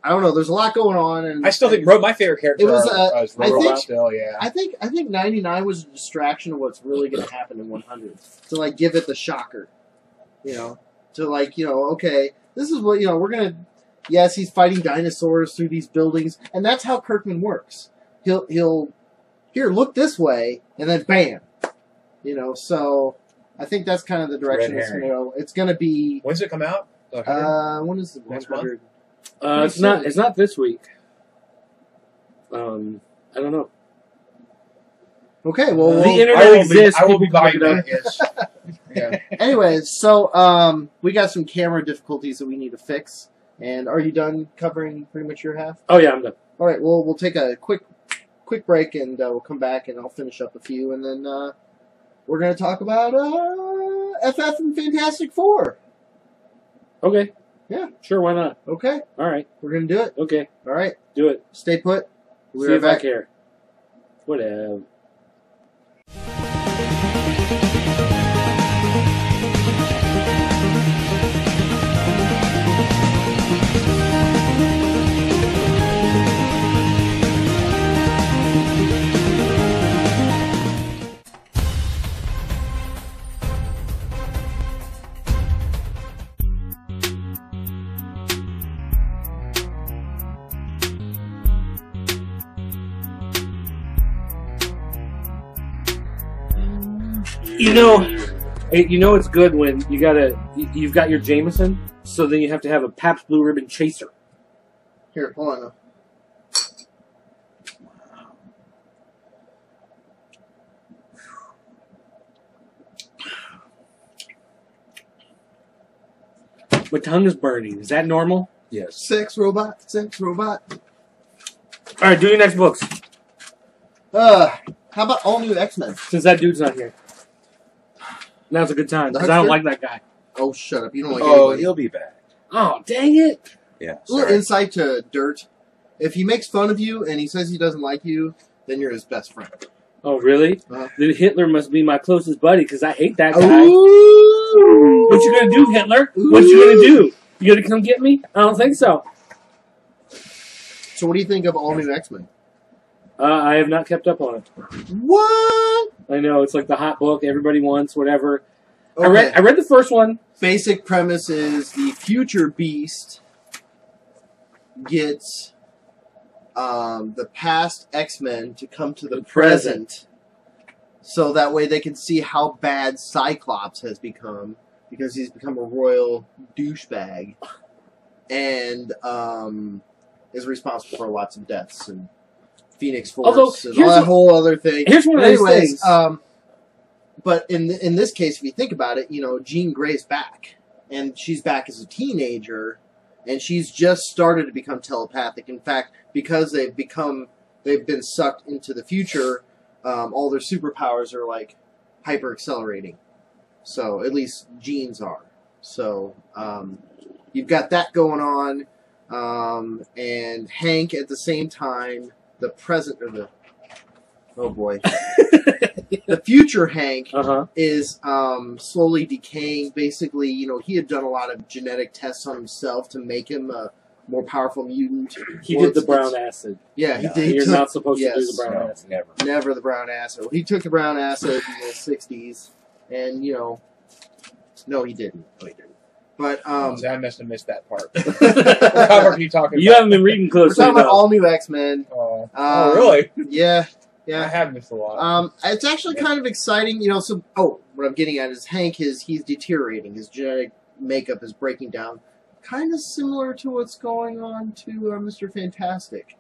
A: I don't know. There's a lot going on, and
D: I still think my favorite character
A: It was,
D: was
A: I
D: Robot
A: think-
D: still. Yeah.
A: I think 99 was a distraction of what's really going to happen in 100 to like give it the shocker, to like okay, this is what we're gonna. Yes, he's fighting dinosaurs through these buildings, and that's how Kirkman works. He'll here look this way, and then bam, So I think that's kind of the direction
D: Red
A: it's going to
D: herring.
A: go. It's going to be.
D: When's it come out? The 100?
A: When is the
D: Next
A: 100?
B: It's not. It's not this week. I don't know.
A: Okay, well,
B: The
A: we'll
B: internet exists.
D: I will be
B: people
D: buying
B: can look
D: that. Yes. Yeah.
A: anyways, so we got some camera difficulties that we need to fix. And are you done covering pretty much your half?
B: Oh yeah, I'm done.
A: All right. Well, we'll take a quick break, and we'll come back, and I'll finish up a few, and then we're gonna talk about FF and Fantastic Four.
B: Okay.
A: Yeah.
B: Sure. Why not?
A: Okay,
B: All right.
A: we're gonna do it.
B: Okay.
A: All right.
B: Do it.
A: Stay put. We'll
B: See
A: be
B: if
A: right
B: I
A: back.
B: care. Whatever. It's good when you've got your Jameson, so then you have to have a Pabst Blue Ribbon chaser.
A: Here, hold on.
B: My tongue is burning. Is that normal?
C: Yes.
A: Sex robot.
B: All right, do your next books.
A: How about all new X-Men?
B: Since that dude's not here. Now's a good time, because I don't like that guy.
A: Oh, shut up! You don't like
C: Oh,
A: anybody.
C: he'll be back.
B: Oh, dang it.
C: Yeah.
A: A little
C: Sorry.
A: insight to Dirt. If he makes fun of you and he says he doesn't like you, then you're his best friend.
B: Oh, really?
A: Uh-huh.
B: Then Hitler must be my closest buddy, because I hate that guy.
A: Ooh.
B: What you gonna do, Hitler? What you gonna do? You gonna come get me? I don't think so.
A: So what do you think of all new X-Men?
B: I have not kept up on it.
A: What?
B: I know, it's like the hot book everybody wants, whatever.
A: Okay.
B: I read the first one.
A: Basic premise is the future Beast gets the past X-Men to come to the present, so that way they can see how bad Cyclops has become, because he's become a royal douchebag, and is responsible for lots of deaths and Phoenix Force
B: Although,
A: and
B: here's
A: all that
B: what-
A: whole other thing.
B: Here's one of those
A: Anyways,
B: things.
A: but in this case, if you think about it, Jean Grey's back, and she's back as a teenager, and she's just started to become telepathic. In fact, because they've been sucked into the future, all their superpowers are like hyper accelerating. So at least Jean's are. So you've got that going on, and Hank at the same time, the present or the oh boy. The future Hank
B: Uh-huh.
A: is slowly decaying. Basically, he had done a lot of genetic tests on himself to make him a more powerful mutant.
B: He
A: Well,
B: did the
A: it's-
B: brown acid.
A: Yeah, he
C: No,
A: did. He
B: You're
A: took
B: not supposed to do
A: yes.
B: the brown
C: No,
B: acid.
C: never.
A: never the brown acid. He took the brown acid in the 60s, and no, he didn't. No, he didn't. But
D: So I must have missed that part. What cover are you talking
B: You
D: about?
B: haven't been reading
A: we're
B: closely
A: talking about
B: enough.
A: all new X-Men.
D: Oh, really?
A: Yeah,
D: I
A: yeah.
D: have missed a lot.
A: It's actually kind of exciting, So, what I'm getting at is Hank he's deteriorating. His genetic makeup is breaking down, kind of similar to what's going on to Mr. Fantastic.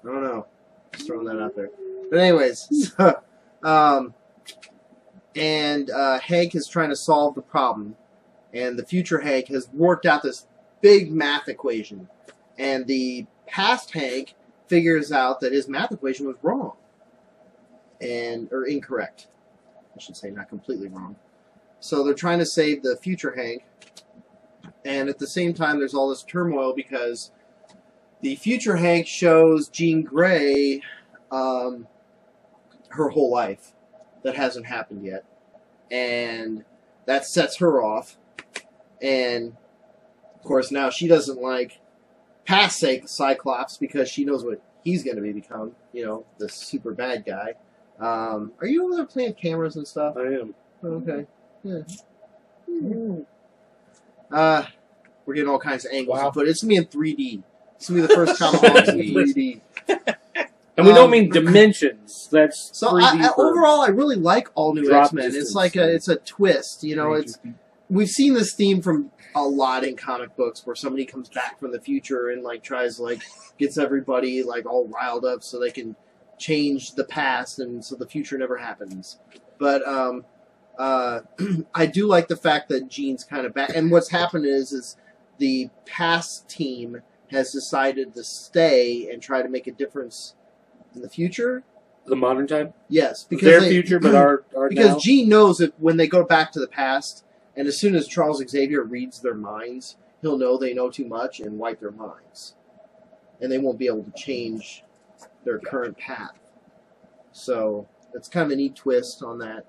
A: I don't know, just throwing that out there. But anyways, and Hank is trying to solve the problem, and the future Hank has worked out this big math equation, and the past Hank figures out that his math equation was wrong, or incorrect, I should say, not completely wrong. So they're trying to save the future Hank, and at the same time there's all this turmoil because the future Hank shows Jean Grey her whole life that hasn't happened yet, and that sets her off, and of course now she doesn't like past Cyclops because she knows what he's going to become, you know, the super bad guy. Are you over there playing cameras and stuff?
B: I am.
A: Okay. Yeah. We're getting all kinds of angles, but it's going to be in 3D. It's going to be the first Comiholics in 3D.
B: And we don't mean dimensions. That's
A: so.
B: 3D
A: Overall, I really like All New
B: drop
A: X-Men.
B: distance.
A: It's like it's a twist. You know, we've seen this theme from a lot in comic books where somebody comes back from the future and like tries to like gets everybody like all riled up so they can change the past and so the future never happens. But I do like the fact that Jean's kind of back. And what's happened is the past team has decided to stay and try to make a difference in the future.
B: The modern time?
A: Yes, because
B: their future, but our
A: because
B: now?
A: Jean knows that when they go back to the past, and as soon as Charles Xavier reads their minds, he'll know they know too much and wipe their minds, and they won't be able to change their current path. So it's kind of a neat twist on that.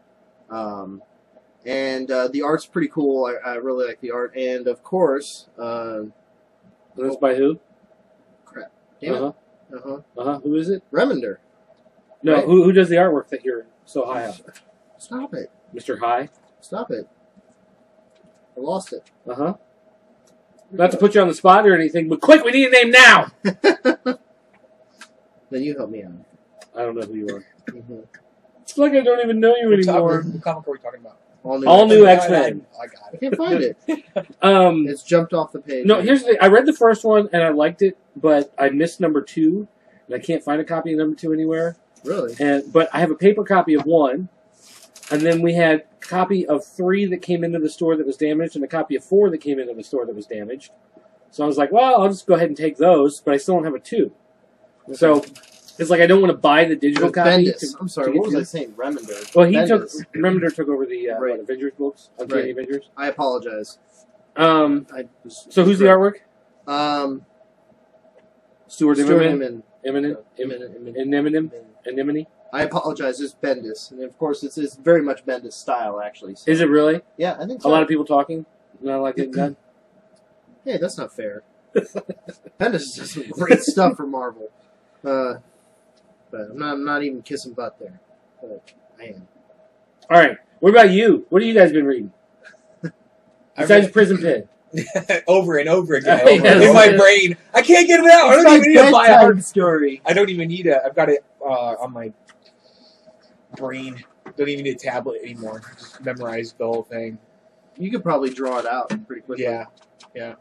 A: And the art's pretty cool. I really like the art, and of course,
B: that's by who?
A: Crap. Damn it.
B: Who is it?
A: Remender.
B: No,
A: right?
B: who does the artwork that you're so high on?
A: Stop it.
B: Mr. High?
A: Stop it. I lost it.
B: Not to put you on the spot or anything, but quick, we need a name now!
A: Then you help me out.
B: I don't know who you are. It's like I don't even know you anymore.
D: What comic are we talking about?
B: All new X-Men.
D: I got
A: I
D: it.
A: can't find it.
B: Um,
A: It's jumped off the page.
B: no, here's the thing. I read the first one and I liked it, but I missed number 2, and I can't find a copy of number 2 anywhere.
A: Really?
B: But I have a paper copy of 1, and then we had a copy of 3 that came into the store that was damaged, and a copy of 4 that came into the store that was damaged. So I was like, well, I'll just go ahead and take those, but I still don't have a 2.
A: Okay.
B: So it's like I don't want to buy the digital copy.
A: Bendis. I'm sorry, what was I saying? Remender.
B: Well,
A: Bendis.
B: Remender took over the
A: Right.
B: Avengers books, Uncanny
A: Right.
B: Avengers.
A: I apologize.
B: So who's the artwork? Stuart
A: Immonen.
B: Anemone.
A: I apologize. It's Bendis, and of course, it's very much Bendis style, actually. So.
B: Is it really?
A: Yeah, I think
B: A
A: so.
B: lot of people talking, not like getting done.
A: Hey, that's not fair. Bendis does some great stuff for Marvel, but I'm not even kissing butt there. But I am.
B: All right. What about you? What have you guys been reading? Besides Prison Pit.
D: Over and over again.
B: Yes.
D: In my brain. I can't get it out. I don't even need to buy a hard
A: story.
D: I don't even need a. I've got it on my brain. Don't even need a tablet anymore. Just memorize the whole thing.
A: You could probably draw it out pretty quickly.
D: Yeah.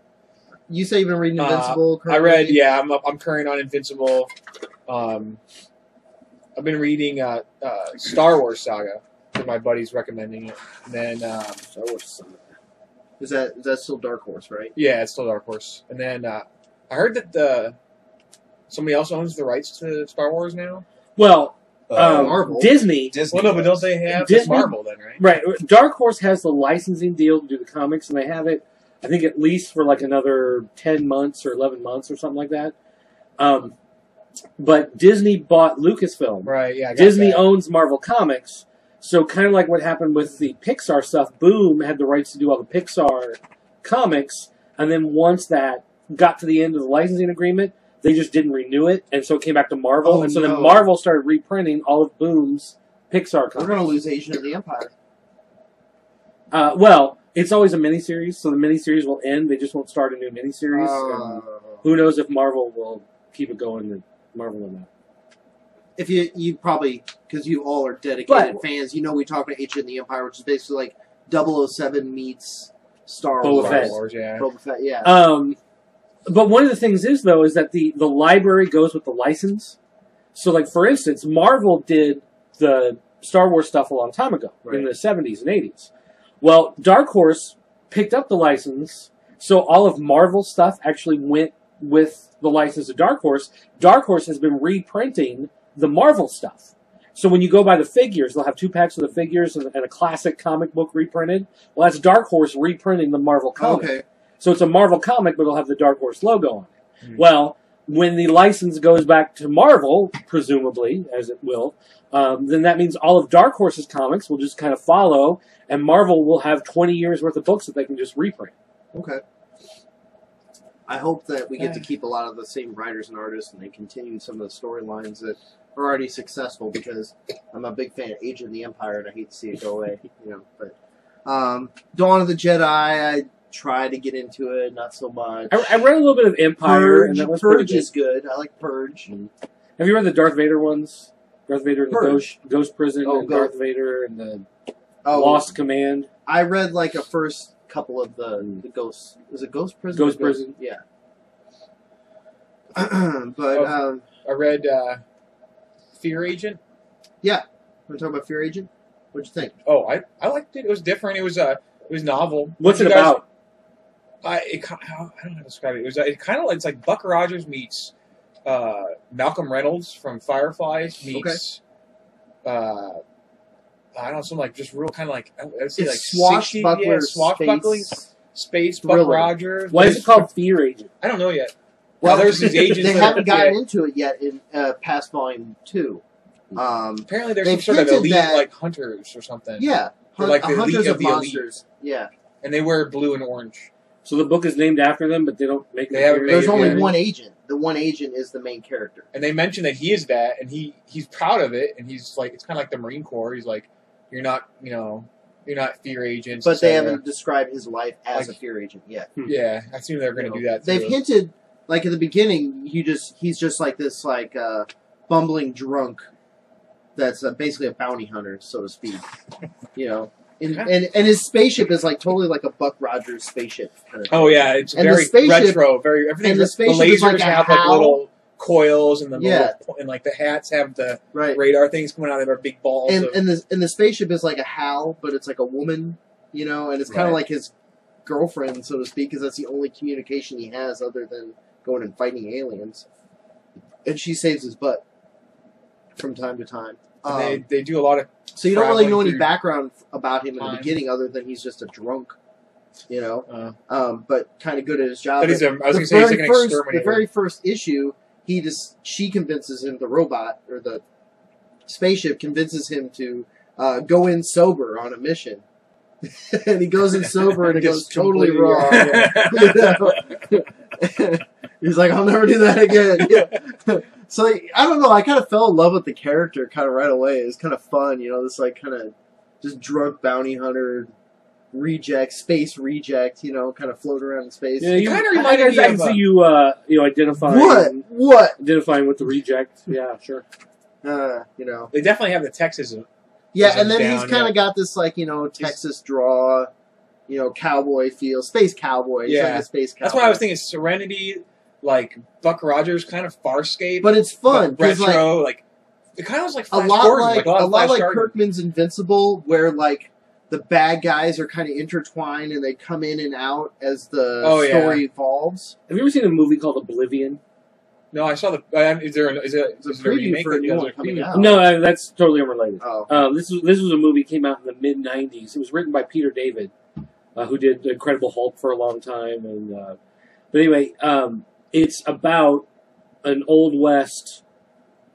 A: You say you've been reading Invincible?
D: I read. Yeah, I'm current on Invincible. I've been reading Star Wars Saga. My buddy's recommending it. And then
A: Star Wars Saga. Is that still Dark Horse, right?
D: Yeah, it's still Dark Horse. And then I heard that somebody else owns the rights to Star Wars now.
B: Well,
A: Marvel.
B: Disney.
D: Well, no, but don't they have
B: Disney?
D: Marvel then, right?
B: Right. Dark Horse has the licensing deal to do the comics, and they have it, I think, at least for like another 10 months or 11 months or something like that. But Disney bought Lucasfilm.
D: Right, yeah. I got
B: Disney
D: that.
B: owns Marvel Comics. So kind of like what happened with the Pixar stuff, Boom had the rights to do all the Pixar comics, and then once that got to the end of the licensing agreement, they just didn't renew it, and so it came back to Marvel,
A: Oh,
B: and so
A: no.
B: then Marvel started reprinting all of Boom's Pixar
A: We're
B: comics.
A: going to lose Agent of the Empire.
B: Well, it's always a miniseries, so the miniseries will end. They just won't start a new miniseries. And who knows if Marvel will keep it going, or Marvel or not.
A: If you probably, because you all are dedicated
B: But-
A: fans, you know we talk about Agent of the Empire, which is basically like 007 meets Star
B: Boba
A: Wars.
B: Fett.
D: Star Wars, yeah.
A: Boba Fett, yeah.
B: But one of the things is, though, is that the library goes with the license. So, like, for instance, Marvel did the Star Wars stuff a long time ago, in
A: Right.
B: the 70s and 80s. Well, Dark Horse picked up the license, so all of Marvel stuff actually went with the license of Dark Horse. Dark Horse has been reprinting the Marvel stuff. So when you go by the figures, they'll have 2 packs of the figures and a classic comic book reprinted. Well, that's Dark Horse reprinting the Marvel comic.
A: Okay.
B: So it's a Marvel comic, but it'll have the Dark Horse logo on it. Well, when the license goes back to Marvel, presumably, as it will, then that means all of Dark Horse's comics will just kind of follow, and Marvel will have 20 years worth of books that they can just reprint.
A: Okay. I hope that we get to keep a lot of the same writers and artists, and they continue some of the storylines that are already successful. Because I'm a big fan of Age of the Empire, and I hate to see it go away. But Dawn of the Jedi, I tried to get into it, not so much.
B: I read a little bit of Empire,
A: Purge,
B: and that was
A: Purge
B: pretty
A: is good. I like Purge.
B: Have you read the Darth Vader ones? Darth Vader in the
A: Purge.
B: Ghost Prison,
A: Oh,
B: and
A: Ghost.
B: Darth Vader and the
A: Oh,
B: Lost Command.
A: I read like a first couple of the Ghost. Is it Ghost Prison?
B: Ghost Prison.
A: Yeah. But
D: I read Fear Agent.
A: yeah, we're talking about Fear Agent. What'd you think?
D: Oh, I liked it. It was different. It was novel.
B: What's it
D: You guys-
B: about?
D: I don't know how to describe it. It kind of like, it's like Buck Rogers meets Malcolm Reynolds from Fireflies meets I don't know, some like just real kind of like, I'd say like
A: It's swashbuckler,
D: swashbuckling space Buck
A: thriller.
D: Rogers.
B: Why is it called Fear Agent?
D: I don't know yet.
A: Well,
D: there's these agents
A: they
D: that
A: haven't
D: are-
A: gotten
D: yeah.
A: into it yet in past volume 2.
D: Apparently, there's
A: They've
D: some sort of
A: hinted
D: elite
A: that-
D: like hunters or something.
A: Yeah,
D: They're like the elite
A: hunters
D: of
A: of
D: the elite.
A: monsters. Yeah,
D: And they wear blue and orange.
B: So the book is named after them, but they don't make.
D: They haven't
B: it
D: made
A: there's
D: it
A: only
D: yet.
A: one agent. The one agent is the main character.
D: And they mention that he is that, and he's proud of it, and he's like, it's kind of like the Marine Corps. He's like, you're not fear agents.
A: But they
D: etc.
A: haven't described his life as
D: Like-
A: a fear agent yet.
D: Yeah, I assume they're going to do that.
A: They've
D: too.
A: hinted, like at the beginning, he's just like this like bumbling drunk that's basically a bounty hunter, so to speak. And his spaceship is like totally like a Buck Rogers spaceship kind of thing.
D: Oh yeah, it's
A: And the
D: very
A: spaceship-
D: retro. Very everything.
A: and the
D: The
A: spaceship
D: lasers
A: is like a
D: have like
A: HAL.
D: little coils, and the
A: Yeah.
D: little, and like the hats have the
A: Right.
D: radar things coming out of their big balls.
A: And
D: of,
A: and the spaceship is like a HAL, but it's like a woman, and it's kind of
D: Right.
A: like his girlfriend, so to speak, because that's the only communication he has other than going and fighting aliens. And she saves his butt from time to time.
D: and they do a lot of.
A: So you don't really know
D: traveling
A: any
D: through
A: background about him in the
D: time.
A: beginning, other than he's just a drunk,
D: Uh,
A: but kind of good at his job.
D: But he's
A: But
D: I was
A: the
D: going to say he's like
A: very
D: an
A: first,
D: exterminator.
A: the very first issue, she convinces him, the robot or the spaceship convinces him to go in sober on a mission, and he goes in sober and it goes
D: Just
A: totally
D: completely
A: wrong. He's like, I'll never do that again. Yeah. So I don't know. I kind of fell in love with the character kind of right away. It was kind of fun, this like kind of just drunk bounty hunter reject, space reject, kind of float around in space.
B: Yeah, you
D: kinda reminded me
B: I can
D: of,
B: see you
A: What?
B: identifying identifying with the reject. Yeah, sure.
D: They definitely have the Texas.
A: Yeah,
D: Goes
A: and then
D: down,
A: he's kind of
D: yeah.
A: got this like Texas draw, cowboy feel, space cowboy. He's
D: Yeah.
A: like a space cowboy.
D: That's why I was thinking Serenity, like Buck Rogers, kind of Farscape,
A: But it's fun
D: but
A: because like
D: retro, like it kind of was like
A: a
D: Flash
A: lot
D: Gordon,
A: like
D: a lot
A: a
D: of
A: lot
D: Flash
A: like
D: Gordon.
A: Kirkman's Invincible, where like the bad guys are kind of intertwined and they come in and out as the
D: Oh, yeah.
A: story evolves.
B: Have you ever seen a movie called Oblivion?
D: No, I saw the. Is there
A: It's a
D: a
A: preview
D: remake?
A: for a new
D: Yeah,
A: one
D: there's a
A: coming
D: preview.
A: out.
B: No, that's totally unrelated.
A: Oh,
B: This was a movie that came out in the mid '90s. It was written by Peter David, who did Incredible Hulk for a long time. And but anyway, it's about an Old West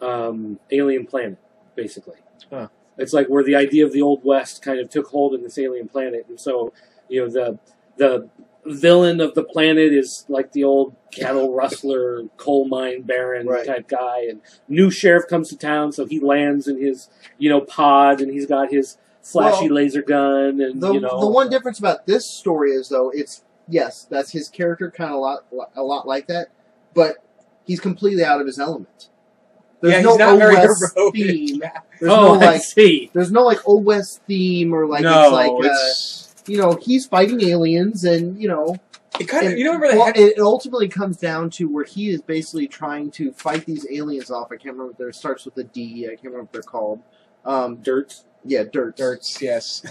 B: alien planet, basically.
D: Huh.
B: It's like where the idea of the Old West kind of took hold in this alien planet, and so the villain of the planet is like the old cattle rustler, coal mine baron
A: Right.
B: type guy, and new sheriff comes to town, so he lands in his pod, and he's got his flashy
A: Well,
B: laser gun, and
A: the one difference about this story is though that's his character kind of a lot like that, but he's completely out of his element. There's
D: Yeah,
A: no
D: he's not
A: Old
D: very
A: West
D: heroic.
A: theme.
D: Yeah.
A: There's
B: oh,
A: no
B: I
A: like
B: see.
A: there's no like Old West theme or like
D: No,
A: it's like
D: it's
A: he's fighting aliens and
D: it kind of.
A: and,
D: You don't remember
A: well,
D: that?
A: it ultimately comes down to where he is basically trying to fight these aliens off. I can't remember if it starts with a D. I can't remember what they're called.
B: Dirt.
A: Yeah, dirt.
D: Dirts, yes.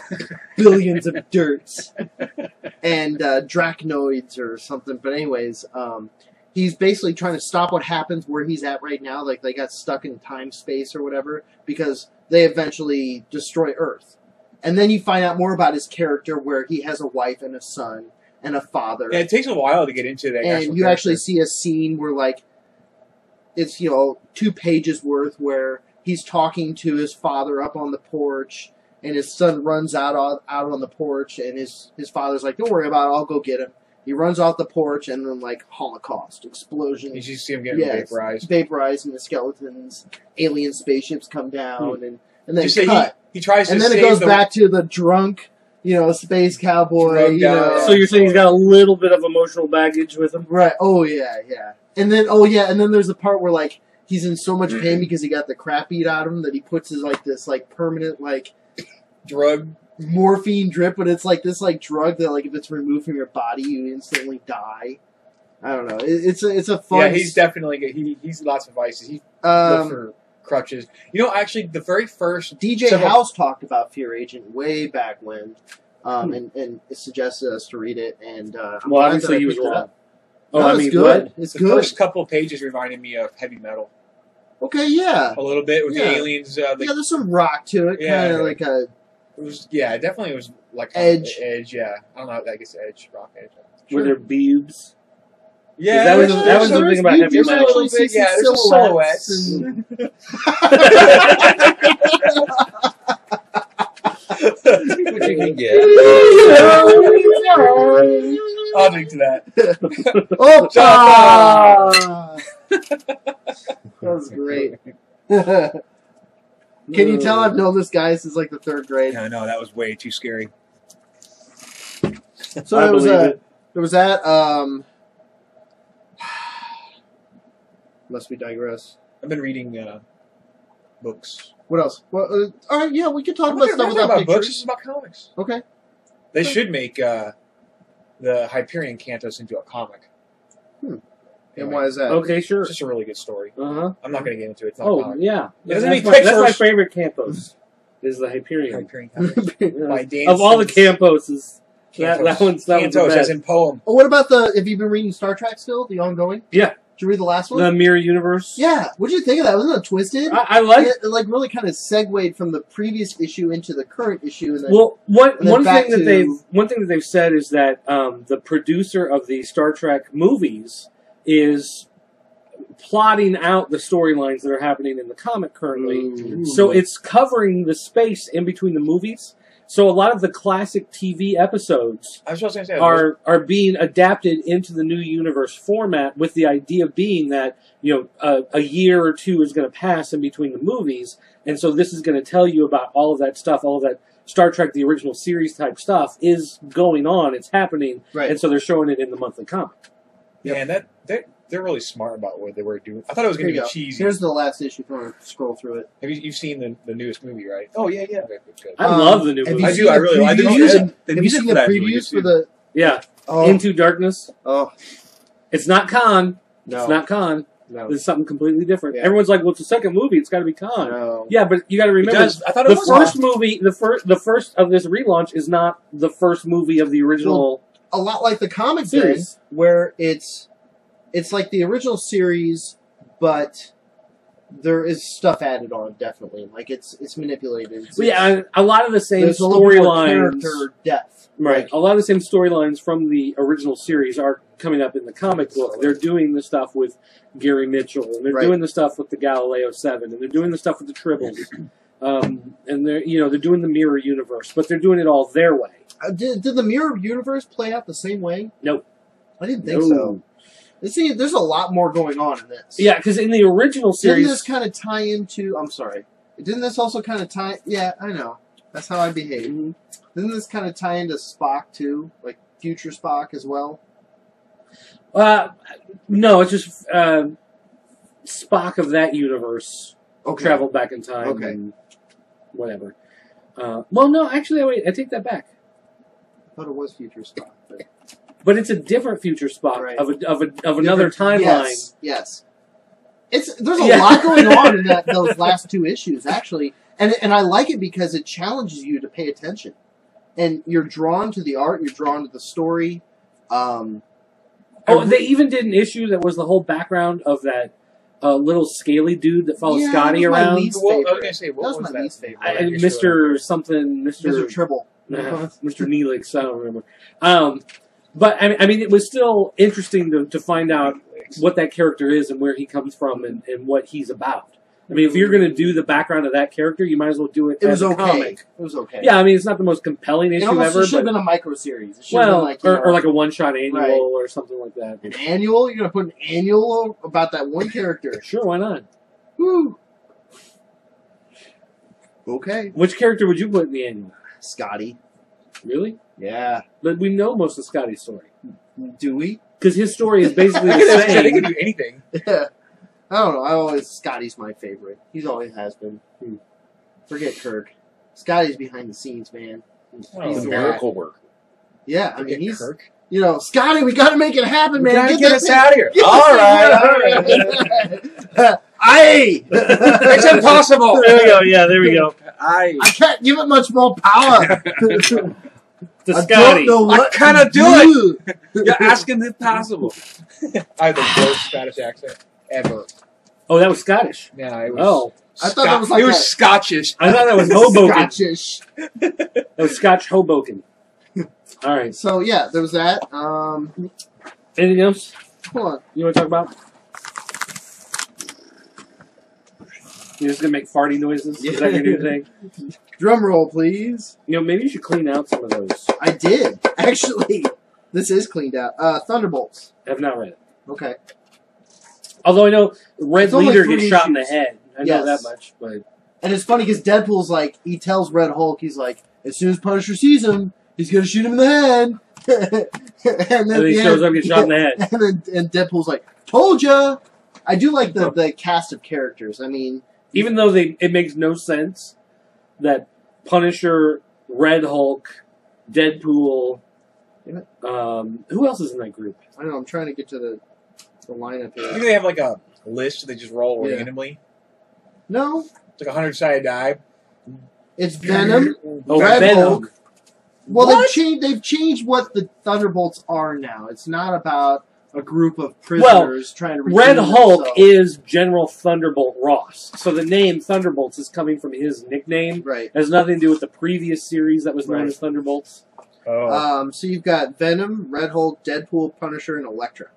A: Billions of dirts. and Drachnoids or something. But anyways, he's basically trying to stop what happens where he's at right now. Like they got stuck in time space or whatever because they eventually destroy Earth. And then you find out more about his character where he has a wife and a son and a father.
D: Yeah, it takes a while to get into that.
A: And you actually see a scene where like it's 2 pages worth where he's talking to his father up on the porch. And his son runs out on the porch, and his father's like, "Don't worry about it, I'll go get him." He runs off the porch, and then like Holocaust explosion.
D: You just see him getting vaporized,
A: and the skeletons, alien spaceships come down, and then
D: cut. He tries to,
A: and then it goes back to the drunk, space cowboy.
B: So you're saying he's got a little bit of emotional baggage with him,
A: right? Oh yeah. And then there's a part where like he's in so much pain because he got the crap beat out of him that he puts his this permanent
D: drug
A: morphine drip, but it's this drug that if it's removed from your body you instantly die. I don't know. It's a fun.
D: Yeah, he's definitely he's lots of vices. He looked for crutches. Actually, the very first
A: DJ House talked about Fear Agent way back when, and suggested us to read it. And
B: obviously he was wrong.
A: It's good. It's
D: the
A: good.
D: First couple pages reminded me of Heavy Metal.
A: Okay, yeah,
D: a little bit with the aliens.
A: There's some rock to it, kind of like a.
D: It was definitely was like
A: Edge.
D: Edge, yeah. I don't know. I guess Edge, rock Edge.
B: Sure. Were there boobs?
D: Yeah,
B: that was the thing about Heavy Metal.
A: Yeah, there's silhouettes.
C: What you can get.
D: I'll drink to that.
A: That was great. Can you tell I've known this guy since the 3rd grade?
D: No, that was way too scary.
A: So there was that. Must we digress?
D: I've been reading books.
A: What else? Well, all right, yeah, we could talk about stuff
D: about books. This is about comics.
A: Okay.
D: They should make the Hyperion Cantos into a comic.
A: And why is that?
B: Okay, sure.
D: It's just a really good story.
B: Uh-huh.
D: I'm not going to get into it. It's not
B: yeah.
D: That's
B: my favorite Cantos. Is the Hyperion.
D: By Dan
B: of all the Camposes, that one's
D: Cantos, as in poem.
A: Oh, what about have you been reading Star Trek still? The ongoing?
B: Yeah.
A: Did you read the last one?
B: The Mirror Universe?
A: Yeah. What did you think of that? Wasn't it twisted?
B: I like it.
A: It really kind of segued from the previous issue into the current issue. And then,
B: one thing that they've said is that the producer of the Star Trek movies is plotting out the storylines that are happening in the comic currently. Ooh. So it's covering the space in between the movies. So a lot of the classic TV episodes are being adapted into the new universe format, with the idea being that a year or two is going to pass in between the movies, and so this is going to tell you about all of that stuff, all of that Star Trek the original series type stuff is going on, it's happening, right. And so they're showing it in the monthly comic.
D: Yeah, and they're really smart about what they were doing. I thought it was going to be cheesy.
A: Here's the last issue if you want to scroll through it.
D: You've seen the newest movie, right?
C: Oh, yeah.
D: Okay, good.
B: I love the new movie.
D: I do. I really like the music.
A: The music for that previews for the...
B: Yeah. Into Darkness.
A: Oh.
B: It's not Khan.
A: No.
B: It's not Khan.
A: No.
B: It's something completely different.
A: Yeah.
B: Everyone's like, well, it's the second movie. It's got to be Khan.
A: No.
B: Yeah, but you got to remember,
D: I thought it was
B: first movie, the first of this relaunch is not the first movie of the original
A: a lot like the comic
B: series,
A: where it's like the original series, but there is stuff added on, definitely. Like, it's manipulated.
B: A lot of the same storylines.
A: Character depth.
B: Right. A lot of the same storylines from the original series are coming up in the comic book. They're doing the stuff with Gary Mitchell, and they're doing the stuff with the Galileo 7, and they're doing the stuff with the Tribbles. And they're doing the Mirror Universe, but they're doing it all their way.
A: Did the Mirror Universe play out the same way?
B: Nope.
A: I didn't think so. See, there's a lot more going on in this.
B: Yeah, because in the original series...
A: Didn't this kind of tie into... I'm sorry. Didn't this also kind of tie... Yeah, I know. That's how I behave. Mm-hmm. Didn't this kind of tie into Spock, too? Like, future Spock as well?
B: No, it's just Spock of that universe traveled back in time and whatever. Well, no, actually, wait, I take that back.
A: I thought it was future Spock.
B: But it's a different future Spock of another timeline.
A: Yes. There's a lot going on in those last two issues, actually, and I like it because it challenges you to pay attention. and you're drawn to the art, you're drawn to the story.
B: They even did an issue that was the whole background of that little scaly dude that follows Scotty around.
D: Well, I was gonna say, what was
A: my least
D: that?
A: favorite.
B: Mr. something,
A: Mr. Tribble.
B: Mr. Neelix, I don't remember. But I mean, it was still interesting to find out what that character is and where he comes from and what he's about. I mean, if you're going to do the background of that character, you might as well do it as a comic.
A: It was okay.
B: Yeah, I mean, it's not the most compelling issue ever.
A: It should have been a micro series.
B: Well, or like a one-shot annual or something like that.
A: An annual? You're going to put an annual about that one character?
B: Sure, why not?
A: Woo. Okay.
B: Which character would you put in the annual?
A: Scotty.
B: Really?
A: Yeah.
B: But we know most of Scotty's story.
A: Do we?
B: Because his story is basically the same.
D: They can do anything.
A: Yeah. I don't know. Scotty's my favorite. He's always has been. Forget Kirk. Scotty's behind the scenes, man.
C: He's a miracle worker.
A: Yeah, I mean, he's
D: Kirk.
A: You know, Scotty, we got to make it happen, man.
D: Gotta get us out of here.
C: All right.
A: Aye!
D: It's impossible.
B: There we go. Yeah, there we go.
A: I can't give it much more power.
B: To
A: I
B: Scotty.
A: don't know
D: I
A: what
D: cannot
A: to
D: do it. You're asking the impossible. I have the worst Scottish accent ever.
B: Oh, that was Scottish.
D: Yeah, it was.
B: Oh,
A: I thought that was like
D: it was Scotchish.
B: I thought that was Hoboken.
A: Scotchish.
B: That was Scotch Hoboken. All right.
A: So yeah, there was that.
B: Anything else
A: Hold on.
B: you want to talk about? You're just gonna make farty noises? Is that your new thing?
A: Drum roll, please.
B: You know, maybe you should clean out some of those.
A: I did actually. This is cleaned out. Thunderbolts.
B: I've not read it.
A: Okay.
B: Although I know Red
A: It's only
B: Leader
A: 3
B: gets shot in the
A: issues.
B: head. I know that much, but
A: And it's funny because Deadpool's like, he tells Red Hulk, he's like, as soon as Punisher sees him, he's gonna shoot him in the head. and then
B: he shows up, gets shot in the head.
A: And Deadpool's like, told ya. I do like the cast of characters. I mean,
B: even though it makes no sense that Punisher, Red Hulk, Deadpool, who else is in that group?
A: I don't know. I'm trying to get to the lineup
D: I
A: here.
D: think they have like a list they just roll randomly.
A: No,
D: It's like a 100-sided die.
A: it's Venom.
B: Oh,
A: Red
B: Venom.
A: Hulk. Well,
B: What?
A: they've changed what the Thunderbolts are now. It's not about a group of prisoners trying to redeem
B: Red Hulk
A: themselves.
B: is General Thunderbolt Ross. So the name Thunderbolts is coming from his nickname.
A: Right.
B: It has nothing to do with the previous series that was known
A: Right.
B: as Thunderbolts.
D: Oh.
A: So you've got Venom, Red Hulk, Deadpool, Punisher, and Elektra.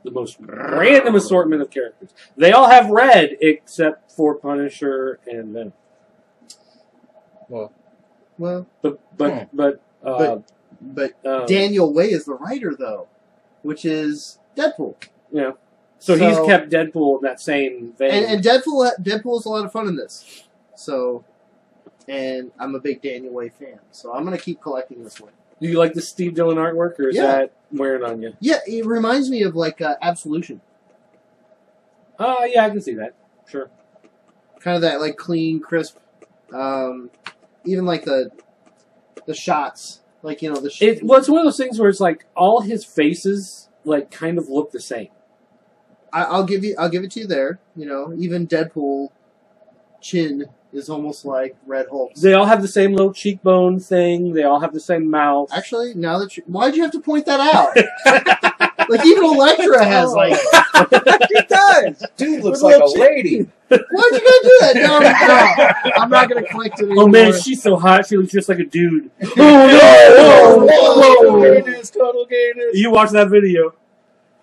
B: The most random assortment of characters. They all have red except for Punisher and Venom.
A: Well,
B: But
A: Daniel Way is the writer, though, which is Deadpool.
B: yeah. So he's kept Deadpool in that same vein.
A: And Deadpool is a lot of fun in this. So, and I'm a big Daniel Way fan, so I'm gonna keep collecting this one.
B: Do you like the Steve Dillon artwork, or is that wearing on you?
A: Yeah, it reminds me of like Absolution.
B: Yeah, I can see that. Sure.
A: Kind of that like clean, crisp. Even like the shots, like
B: Well, it's one of those things where it's like all his faces like kind of look the same.
A: I'll give it to you there. You know, even Deadpool chin is almost like Red Hulk's.
B: They all have the same little cheekbone thing. They all have the same mouth.
A: Actually, now that why'd you have to point that out? Like even Elektra has like.
D: He does. Dude looks like a lady.
A: Why'd you gotta do that? No, I'm not gonna collect it anymore.
B: Oh man, she's so hot. She looks just like a dude.
A: Oh no!
B: Whoa!
A: Total gayness.
B: You watch that video.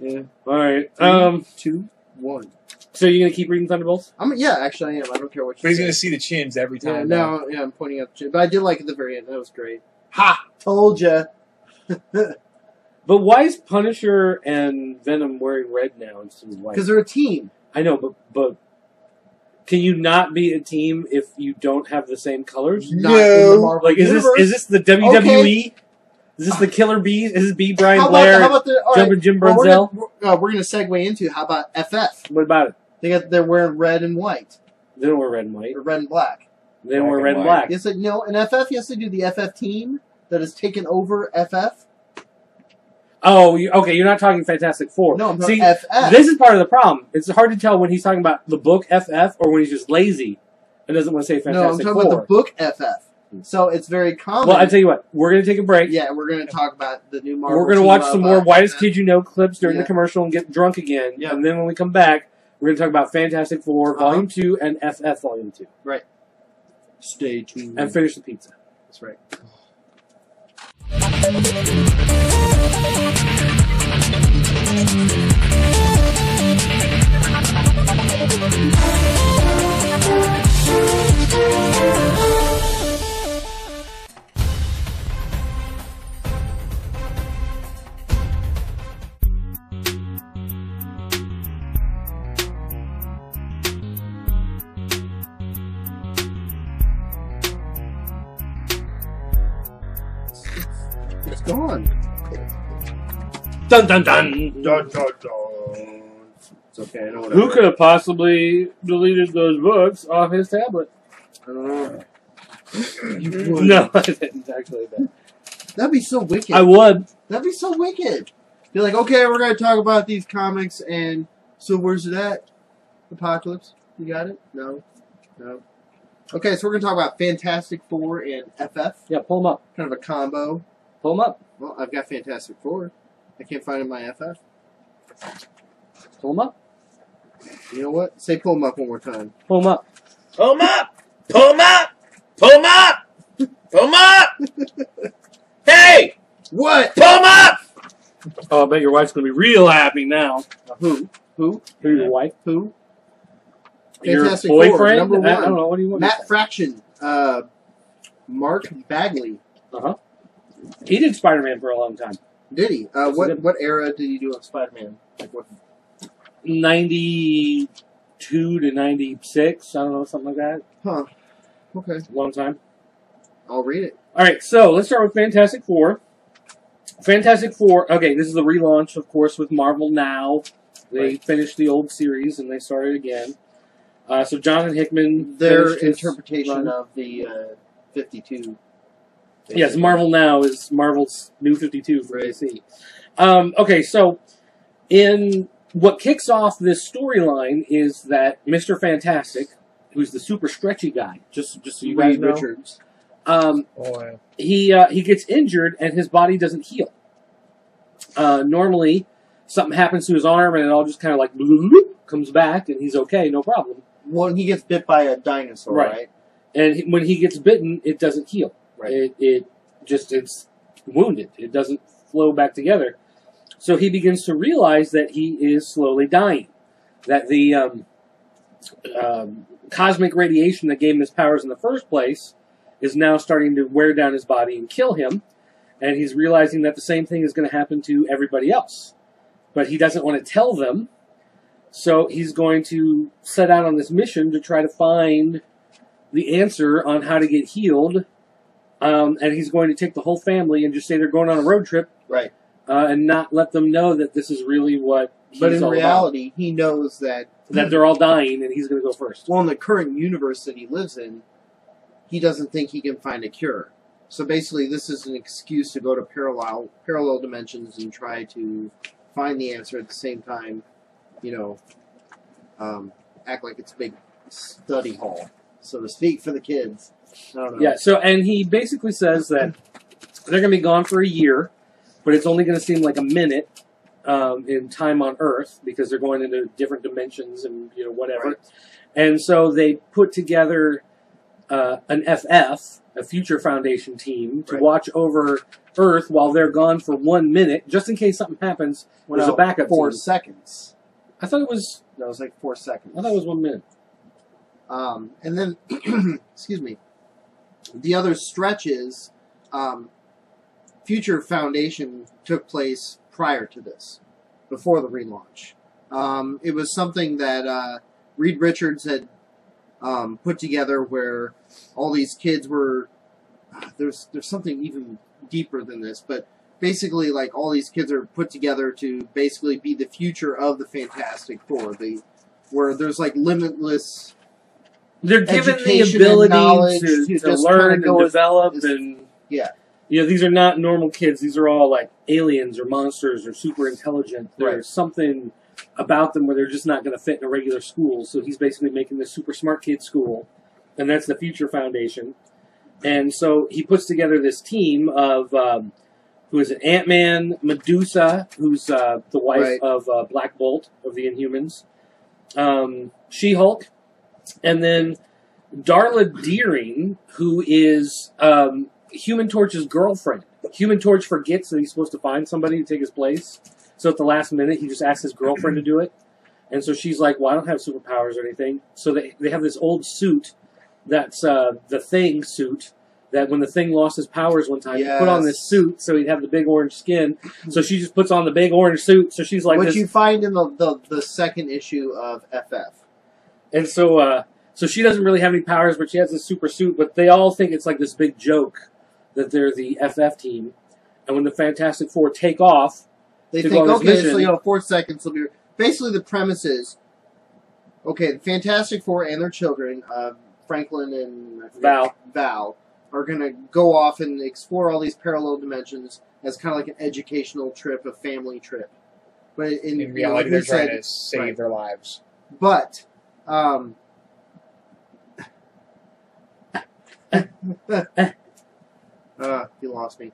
B: Yeah. All right.
A: 3, 2, 1.
B: So you're gonna keep reading Thunderbolts?
A: Actually, I am. I don't care what you
D: But he's
A: say.
D: going to see the chins every
A: Yeah,
D: time.
A: now, I'm pointing out the chin. But I did like at the very end. That was great. Ha! Told ya.
B: But why is Punisher and Venom wearing red now instead of white?
A: Because they're a team.
B: I know, but can you not be a team if you don't have the same colors?
A: Not in the Marvel
B: Like, is
A: universe.
B: this the WWE? Is this the Killer Bees? Is this B. Brian
A: How
B: Blair?
A: about the all
B: Jumping Jim
A: well,
B: Brunzell?
A: we're gonna segue into how about FF?
B: What about it?
A: They're wearing red and white
B: They don't wear red and white.
A: or red and black.
B: They don't wear
C: Black
B: red
C: and
B: and
C: white.
B: black.
A: Yes, no. In FF, yes, they do the FF team that has taken over FF.
B: Oh, okay. You're not talking Fantastic Four.
A: No, I'm
B: See,
A: talking FF.
B: this is part of the problem. It's hard to tell when he's talking about the book FF or when he's just lazy and doesn't want to say
A: No, I'm
B: Fantastic
A: talking
B: Four.
A: about the book FF. So it's very common.
B: Well, I tell you what, we're going to take a break.
A: Yeah, we're going to talk about the new Marvel.
B: We're going to watch some more Whitest Kid You Know clips during
A: Yeah.
B: the commercial and get drunk again.
A: Yeah.
B: And then when we come back, we're going to talk about Fantastic Four Volume 2 and FF Volume 2.
A: Right. Stay tuned.
B: And finish the pizza.
A: That's right. It's gone.
B: Dun dun dun!
A: Dun, dun, dun. It's okay. I know what
B: Who could have possibly deleted those books off his tablet?
A: I don't know.
B: No, I didn't actually.
A: That'd be so wicked.
B: I would.
A: That'd be so wicked. Be like, okay, we're going to talk about these comics, and so where's it at? Apocalypse? You got it? No? No? Okay, so we're going to talk about Fantastic Four and FF.
B: Yeah, pull them up.
A: Kind of a combo.
B: Pull them up.
A: Well, I've got Fantastic Four. I can't find it in my FF.
B: Pull them up.
A: You know what? Say pull them up one more time.
B: Pull them up.
C: Pull 'em up! Pull 'em up! Pull 'em up! Pull 'em up! Hey!
A: What?
C: Pull 'em up!
B: Oh, I bet your wife's going to be real happy now.
A: Who?
B: Who's your wife?
A: Who?
B: Your
A: Fantastic Four,
B: boyfriend?
A: number
B: I
A: one.
B: don't know. What do you want?
A: Matt Fraction. Mark Bagley.
B: Uh-huh. He did Spider-Man for a long time.
A: Did he?
B: Yes, he
A: What
B: did.
A: what era did he do of Spider-Man? Like what?
B: 92 to 96. I don't know, something like that.
A: Huh. Okay.
B: Long time.
A: I'll read it.
B: All right, so let's start with Fantastic Four. Fantastic Four, okay, this is the relaunch, of course, with Marvel Now. They finished the old series and they started again. So Jonathan Hickman
A: Their
B: finished his
A: interpretation
B: run.
A: of the 52.
B: Yes, Marvel Now is Marvel's new 52 for
A: Right.
B: DC. Okay, so in what kicks off this storyline is that Mr. Fantastic, who's the super stretchy guy, just so you guys
A: Reed
B: know,
A: Richards.
B: he gets injured and his body doesn't heal. Normally, something happens to his arm and it all just kind of like comes back and he's okay, no problem.
A: Well, he gets bit by a dinosaur,
B: Right.
A: right?
B: And when he gets bitten, it doesn't heal.
A: Right.
B: It's wounded. It doesn't flow back together. So he begins to realize that he is slowly dying. That the cosmic radiation that gave him his powers in the first place is now starting to wear down his body and kill him. And he's realizing that the same thing is going to happen to everybody else. But he doesn't want to tell them. So he's going to set out on this mission to try to find the answer on how to get healed. And he's going to take the whole family and just say they're going on a road trip.
A: Right.
B: And not let them know that this is really what he's
A: But in
B: all
A: reality, he knows that
B: they're all dying and he's going to go first.
A: well, in the current universe that he lives in, he doesn't think he can find a cure. So basically, this is an excuse to go to parallel dimensions and try to find the answer at the same time. You know, act like it's a big study hall, so to speak, for the kids. I don't know.
B: Yeah. So, and he basically says that they're going to be gone for a year, but it's only going to seem like a minute in time on Earth because they're going into different dimensions and whatever.
A: Right.
B: And so they put together an FF, a Future Foundation team, to
A: Right.
B: watch over Earth while they're gone for 1 minute, just in case something happens. There's a backup
A: 4
B: team.
A: seconds.
B: I thought it was.
A: That was like 4 seconds.
B: I thought it was 1 minute.
A: And then, excuse me, the other stretches, Future Foundation took place prior to this, before the relaunch. It was something that Reed Richards had put together where all these kids were, there's something even deeper than this, but basically like all these kids are put together to basically be the future of the Fantastic Four. Where there's like limitless
B: They're given the
A: education and
B: ability
A: knowledge
B: to
A: just
B: learn
A: kinda go
B: and
A: as-
B: develop
A: as-
B: and
A: yeah.
B: these are not normal kids. These are all like aliens or monsters or super intelligent. There's
A: Right.
B: something about them where they're just not going to fit in a regular school. So he's basically making this super smart kid school, and that's the Future Foundation. And so he puts together this team of who is it? Ant-Man, Medusa, who's the wife of Black Bolt of the Inhumans, She-Hulk, and then Darla Deering, who is Human Torch's girlfriend. Human Torch forgets that he's supposed to find somebody to take his place, so at the last minute he just asks his girlfriend to do it. And so she's like, well, I don't have superpowers or anything. So they have this old suit that's the Thing suit, that when the Thing lost his powers one time, he put on this suit so he'd have the big orange skin. So she just puts on the big orange suit, so she's like
A: Which you find in the second issue of FF.
B: And so she doesn't really have any powers, but she has this super suit, but they all think it's like this big joke that they're the FF team. And when the Fantastic Four take off,
A: they think, okay, so 4 seconds will be... Basically, the premise is, okay, the Fantastic Four and their children, Franklin and Val, are going to go off and explore all these parallel dimensions as kind of like an educational trip, a family trip. But in
D: reality, they're trying to save their lives.
A: But, you lost me.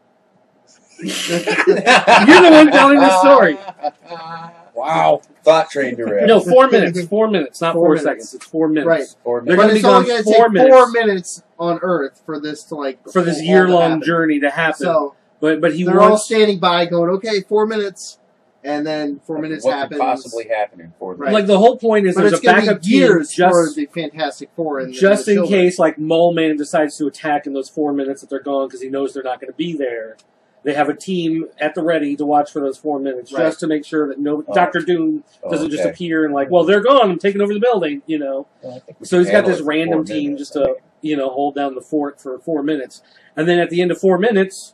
B: You're the one telling the story.
C: Wow. Thought train derailed.
B: No, 4 minutes. 4 minutes, not 4 seconds. It's 4 minutes.
A: Right.
C: 4
B: They're
C: minutes.
A: But
B: going to
A: it's
B: be
A: only
B: gone
A: going to
B: 4
A: take
B: minutes.
A: 4 minutes on Earth for this to like...
B: For this year-long journey to happen.
A: So,
B: but
A: they're all standing by going, okay, 4 minutes, and then 4 minutes
C: what
A: happens.
C: could possibly happen in 4 minutes?
A: Right.
B: Like, the whole point is
A: But
B: there's
A: it's
B: a
A: going to
B: backup
A: be years
B: team
A: for the Fantastic Four and
B: just
A: the
B: in
A: children.
B: case, like, Mole Man decides to attack in those 4 minutes that they're gone because he knows they're not going to be there. They have a team at the ready to watch for those 4 minutes just to make sure that Dr. Doom doesn't just appear and like, well, they're gone, I'm taking over the building, you know.
C: Well,
B: so he's got this random team just to, you know, hold down the fort for 4 minutes. And then at the end of 4 minutes...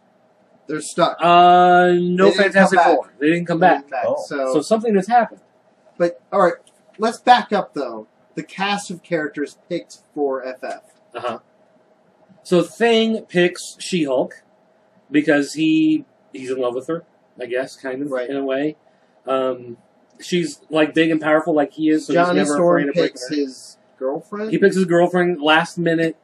A: They're stuck.
B: No Fantastic Four. They didn't come back.
C: Oh.
B: So something has happened.
A: But, alright, let's back up, though. The cast of characters picked for FF.
B: Uh-huh. So Thing picks She-Hulk because he's in love with her, I guess, kind of, in a way. She's, like, big and powerful like he is, so
A: Johnny
B: he's never
A: Storm
B: afraid of breaking
A: picks
B: her.
A: his girlfriend?
B: He picks his girlfriend last minute,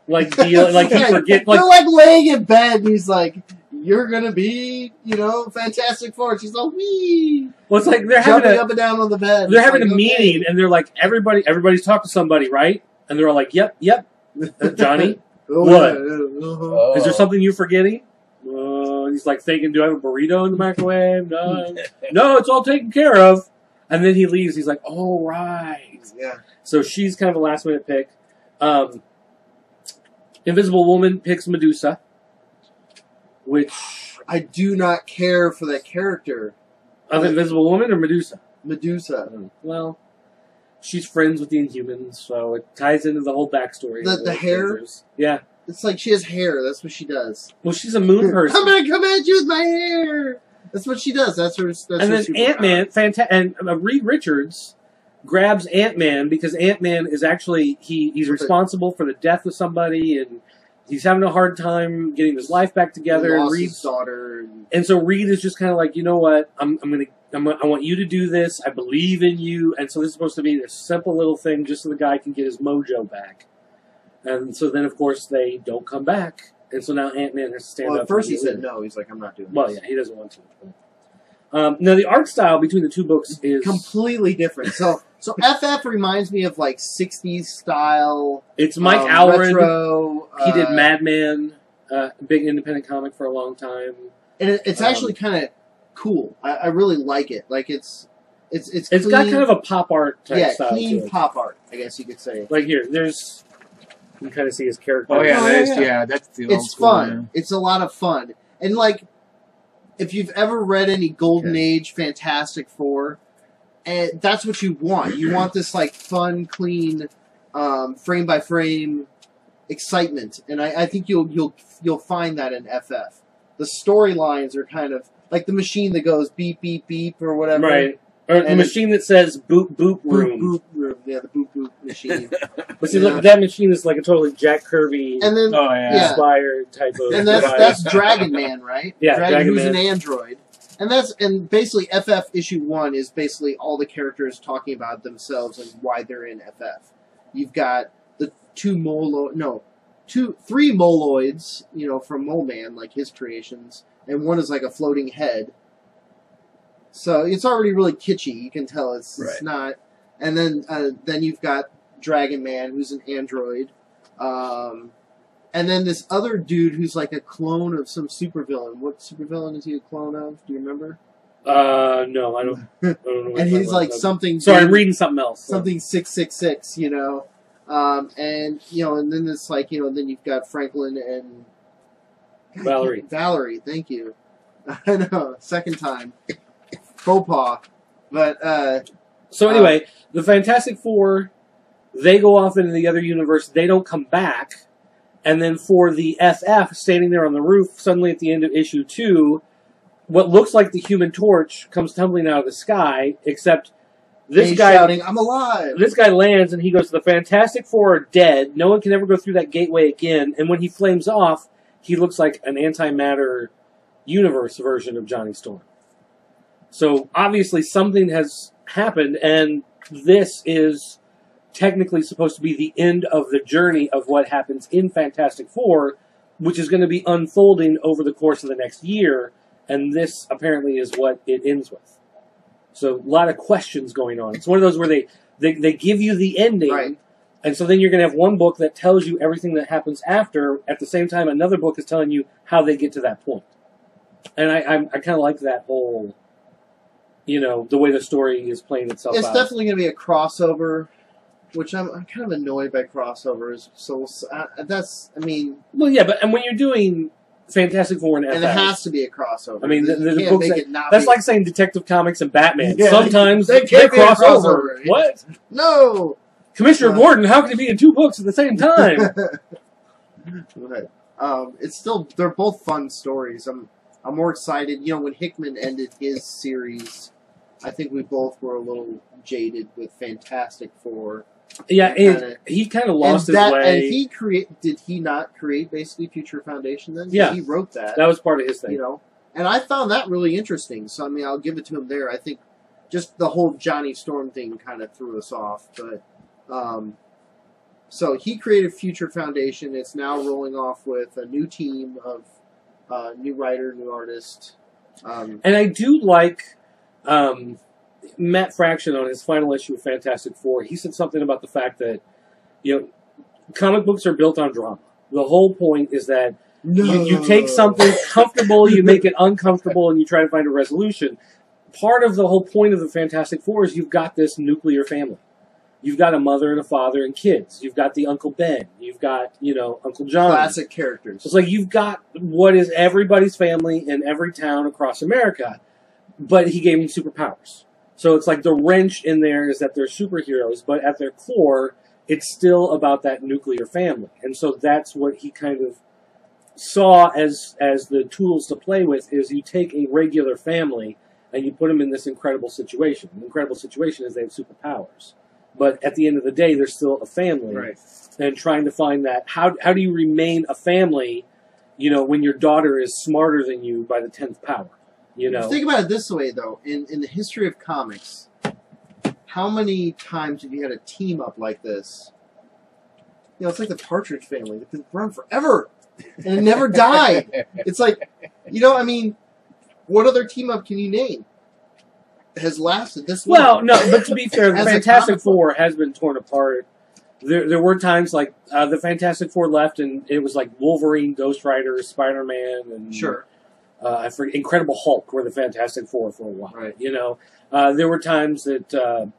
B: like, deal, like, he forget, like...
A: They're, like, laying in bed, and he's like... You're gonna be, you know, Fantastic Four. She's like, wee.
B: Well, it's like they're
A: jumping
B: having
A: up and down on the bed.
B: They're having a meeting, and they're like, everybody's talking to somebody, right? And they're all like, yep. Johnny, what? Is there something you're forgetting? He's like thinking, do I have a burrito in the microwave? No, it's all taken care of. And then he leaves. He's like, oh, right.
A: Yeah.
B: So she's kind of a last minute pick. Invisible Woman picks Medusa. Which
A: I do not care for that character.
B: Of Invisible Woman or Medusa?
A: Medusa.
B: Well, she's friends with the Inhumans, so it ties into the whole backstory.
A: The hair?
B: characters. Yeah.
A: It's like she has hair. That's what she does.
B: Well, she's a moon person.
A: I'm gonna come at you with my hair. That's what she does. That's her. That's
B: and
A: her
B: then Ant-Man, and Reed Richards grabs Ant-Man because Ant-Man is actually he's responsible for the death of somebody, and he's having a hard time getting his life back together.
A: He
B: And
A: lost
B: Reed's
A: his daughter.
B: And so Reed is just kind of like, you know what? I want you to do this. I believe in you. And so this is supposed to be a simple little thing just so the guy can get his mojo back. And so then, of course, they don't come back. And so now Ant-Man has to stand up.
A: Well, at first he said no. He's like, I'm not doing this.
B: Well, yeah, he doesn't want to. Now, the art style between the two books is...
A: completely different. So FF reminds me of, like, 60s style.
B: It's Mike Allred.
A: Retro.
B: He did Madman, big independent comic for a long time.
A: And it's actually kind of cool. I really like it. Like, it's clean,
B: got kind of a pop art type style.
A: Yeah, clean
B: to it.
A: pop art, I guess you could say.
B: Like here, there's... You can kind of see his character.
D: Oh, yeah,
A: yeah.
D: that's the
A: It's fun. Man. It's a lot of fun. And, like, if you've ever read any Golden Age Fantastic Four, and that's what you want. You want this, like, fun, clean, frame-by-frame excitement. And I think you'll find that in FF. The storylines are kind of like the machine that goes beep, beep, beep, or whatever.
B: Right. Or the machine that says boop, boop room.
A: Boop, boop room. Yeah, the boop, boop machine.
B: But see, look, that machine is like a totally Jack Kirby
A: and then,
B: inspired type of...
A: And that's Dragon Man, right?
B: Yeah,
A: Dragon who's
B: Man.
A: An android. And basically FF issue 1 is basically all the characters talking about themselves and why they're in FF. You've got the two Molo... No. three Moloids, you know, from Mole Man, like his creations, and one is like a floating head. So it's already really kitschy. You can tell it's not. And then you've got Dragon Man, who's an android. And then this other dude who's like a clone of some supervillain. What supervillain is he a clone of? Do you remember?
B: No, I don't know.
A: And he's like something.
B: Sorry, I'm reading something else.
A: Something 666, you know. And you know, and then it's like, you know, then you've got Franklin and
B: Valerie.
A: Valerie, thank you. I know, second time. Faux pas. But
B: so anyway, the Fantastic Four, they go off into the other universe. They don't come back. And then for the FF standing there on the roof, suddenly at the end of issue 2, what looks like the Human Torch comes tumbling out of the sky, except this guy
A: shouting, "I'm alive!"
B: This guy lands and he goes, "The Fantastic Four are dead. No one can ever go through that gateway again." And when he flames off, he looks like an antimatter universe version of Johnny Storm. So obviously something has happened, and this is technically supposed to be the end of the journey of what happens in Fantastic Four, which is going to be unfolding over the course of the next year, and this apparently is what it ends with. So a lot of questions going on. It's one of those where they give you the ending,
A: Right.
B: and so then you're going to have one book that tells you everything that happens after. At the same time, another book is telling you how they get to that point. And I kind of like that whole, you know, the way the story is playing itself out.
A: It's definitely going to be a crossover, which I'm kind of annoyed by crossovers. So that's, I mean...
B: Well, yeah, but and when you're doing Fantastic Four and FF...
A: And it has to be a crossover.
B: I mean, the
A: can't
B: books
A: make it not
B: that's
A: be.
B: like saying Detective Comics and Batman.
A: Yeah,
B: Sometimes
A: they
B: they
A: can't be a
B: cross over.
A: crossover.
B: What?
A: No!
B: Commissioner Gordon, how can he be in 2 books at the same time?
A: Right. It's still, they're both fun stories. I'm more excited. You know, when Hickman ended his series, I think we both were a little jaded with Fantastic Four.
B: Yeah, he kind of lost his way.
A: And did he not create basically Future Foundation then?
B: Yeah.
A: He wrote that.
B: That was part of his thing.
A: You know, and I found that really interesting. So, I mean, I'll give it to him there. I think just the whole Johnny Storm thing kind of threw us off. But, so he created Future Foundation. It's now rolling off with a new team of new writer, new artist.
B: And I do like Matt Fraction on his final issue of Fantastic Four. He said something about the fact that, you know, comic books are built on drama. The whole point is that you take something comfortable, you make it uncomfortable, and you try to find a resolution. Part of the whole point of the Fantastic Four is you've got this nuclear family. You've got a mother and a father and kids. You've got the Uncle Ben. You've got, you know, Uncle John.
A: Classic characters.
B: So it's like you've got what is everybody's family in every town across America, but he gave them superpowers. So it's like the wrench in there is that they're superheroes, but at their core, it's still about that nuclear family. And so that's what he kind of saw as the tools to play with, is you take a regular family and you put them in this incredible situation. The incredible situation is they have superpowers. But at the end of the day, they're still a family.
A: Right.
B: And trying to find that, how do you remain a family, you know, when your daughter is smarter than you by the 10th power? You know?
A: Think about it this way, though. In the history of comics, how many times have you had a team up like this? You know, it's like the Partridge Family. They've been around forever, and it never died. It's like, you know, I mean, what other team up can you name has lasted this long?
B: Well, no, but to be fair, the
A: As a
B: Fantastic
A: comic
B: Four has been torn apart. There were times like the Fantastic Four left, and it was like Wolverine, Ghost Rider, Spider-Man, and
A: Sure.
B: I forget, Incredible Hulk were the Fantastic Four for a while.
A: Right.
B: You know, there were times that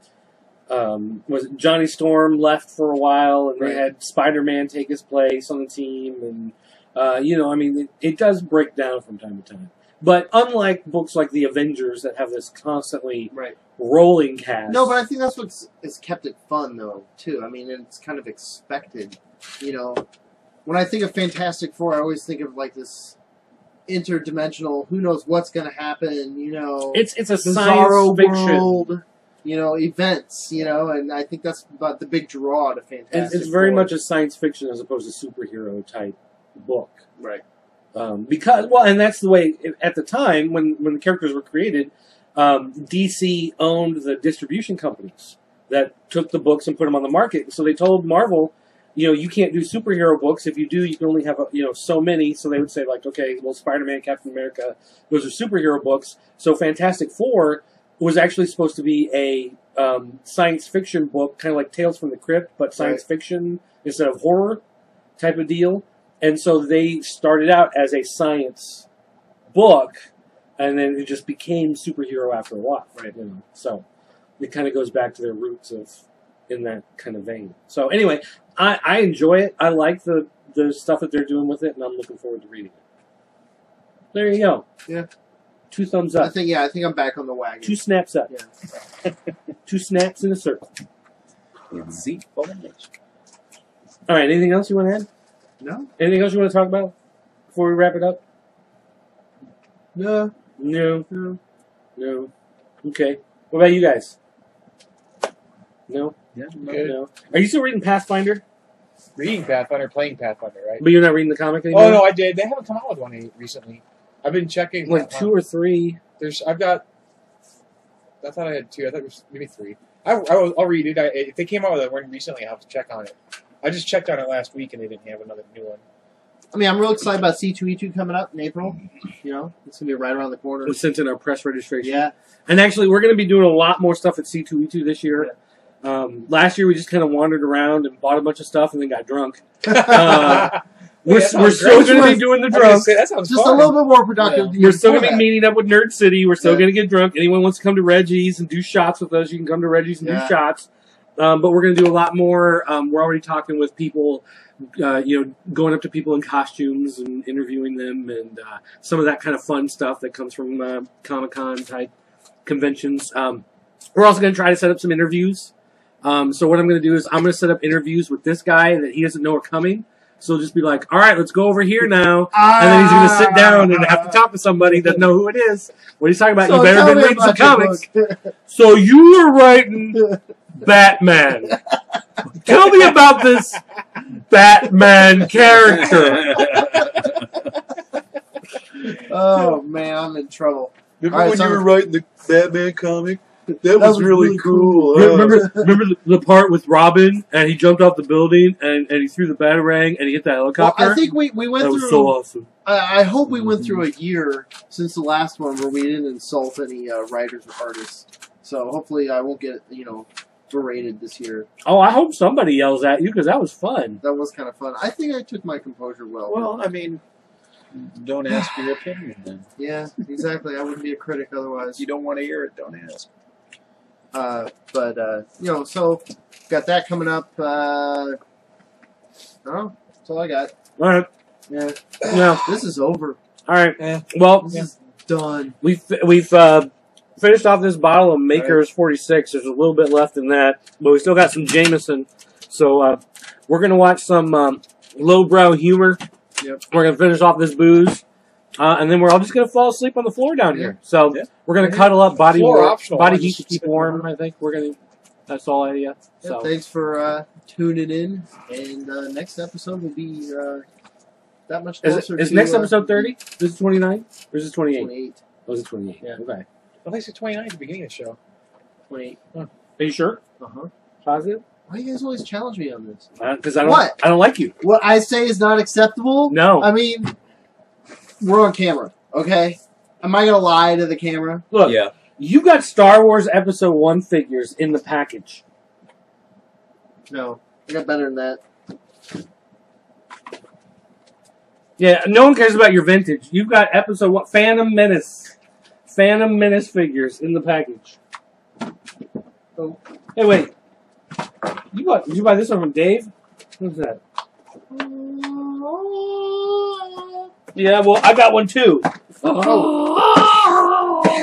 B: was it Johnny Storm left for a while, and they
A: Right.
B: had Spider-Man take his place on the team, and you know, I mean, it does break down from time to time. But unlike books like The Avengers that have this constantly
A: Right.
B: rolling cast,
A: No, but I think that's what has kept it fun, though, too. I mean, it's kind of expected. You know, when I think of Fantastic Four, I always think of like this interdimensional, who knows what's going to happen, you know.
B: it's a
A: bizarro
B: science fiction.
A: world, you know, events, you know, and I think that's about the big draw to Fantastic
B: It's very
A: Four.
B: much a science fiction as opposed to superhero type book.
A: Right.
B: Because, well, and that's the way, at the time, when the characters were created, DC owned the distribution companies that took the books and put them on the market. So they told Marvel, you can't do superhero books. If you do, you can only have so many. So they would say like, okay, well, Spider-Man, Captain America, those are superhero books. So Fantastic Four was actually supposed to be a science fiction book, kind of like Tales from the Crypt, but science fiction instead of horror type of deal. And so they started out as a science book, and then it just became superhero after a while, right? So it kind of goes back to their roots in that kind of vein. So anyway, I enjoy it. I like the stuff that they're doing with it, and I'm looking forward to reading it. There you go.
A: Yeah.
B: 2 thumbs up.
A: I think I'm back on the wagon.
B: 2 snaps up.
A: Yeah.
B: 2 snaps in a circle.
C: See,
B: All right. Anything else you want to add?
A: No.
B: Anything else you want to talk about before we wrap it up?
A: No.
B: No. Okay. What about you guys? No.
C: Yeah.
B: No. Are you still reading Pathfinder?
D: Reading Pathfinder, playing Pathfinder, right?
B: But you're not reading the comic anymore?
D: Oh no, I did. They haven't come out with one recently. I've been checking.
B: Like 2 or 3.
D: I thought I had 2. I thought it was maybe 3. I'll read it. If they came out with one recently, I'll have to check on it. I just checked on it last week and they didn't have another new one.
A: I mean, I'm real excited about C2E2 coming up in April. It's going to be right around the corner.
B: We sent in our press registration.
A: Yeah.
B: And actually, we're going to be doing a lot more stuff at C2E2 this year. Last year, we just kind of wandered around and bought a bunch of stuff and then got drunk. We're still going to be doing the drunk.
D: That sounds
A: just
D: fun.
A: a little bit more productive.
B: We're still going to be meeting up with Nerd City. We're still going to get drunk. Anyone wants to come to Reggie's and do shots with us, you can come to Reggie's and do shots. But we're going to do a lot more. We're already talking with people, going up to people in costumes and interviewing them and some of that kind of fun stuff that comes from Comic-Con type conventions. We're also going to try to set up some interviews. So what I'm going to do is I'm going to set up interviews with this guy that he doesn't know are coming. So he'll just be like, all right, let's go over here now. And then he's going to sit down and have to talk to somebody that know who it is. What he's talking about.
A: So
B: you better been reading some comics. So you were writing Batman. Tell me about this Batman character.
A: Oh, man, I'm in trouble.
C: Remember when you were writing the Batman comic? That was really cool.
B: Remember the part with Robin and he jumped off the building and he threw the batarang and he hit that helicopter?
A: Well, I think we went
B: that
A: through.
B: Was so awesome.
A: I hope we went through a year since the last one where we didn't insult any writers or artists. So hopefully I won't get berated this year.
B: Oh, I hope somebody yells at you because that was fun.
A: That was kind of fun. I think I took my composure well.
C: Well, I mean, don't ask for your opinion then.
A: Yeah, exactly. I wouldn't be a critic otherwise.
C: You don't want to hear it, don't ask.
A: So got that coming up. No, that's all I got.
B: All right.
A: Yeah.
B: Yeah.
A: This is over.
B: All right. Well,
A: This is done.
B: we've finished off this bottle of Maker's 46. There's a little bit left in that, but we still got some Jameson. So we're gonna watch some lowbrow humor.
A: Yep.
B: We're gonna finish off this booze. And then we're all just going to fall asleep on the floor down here. So we're going to cuddle up, body heat to keep warm, I think. That's all idea. So.
A: Thanks for tuning in. And next episode will be that much closer
B: Is next episode 30? This is 29? Or is this 28?
A: 28.
B: Oh, is it 28?
A: Yeah.
B: Okay.
D: I think it's 29 at the beginning of the show.
A: 28.
B: Are you sure?
A: Uh-huh.
B: Positive?
A: Why do you guys always challenge me on this?
B: Because I don't like you.
A: What I say is not acceptable?
B: No.
A: I mean, we're on camera, okay? Am I going to lie to the camera?
B: Look, you got Star Wars Episode 1 figures in the package.
A: No. I got better than that.
B: Yeah, no one cares about your vintage. You've got Episode 1, Phantom Menace figures in the package. Oh. Hey, wait. Did you buy this one from Dave? What's that? Yeah, well, I got one too. Oh.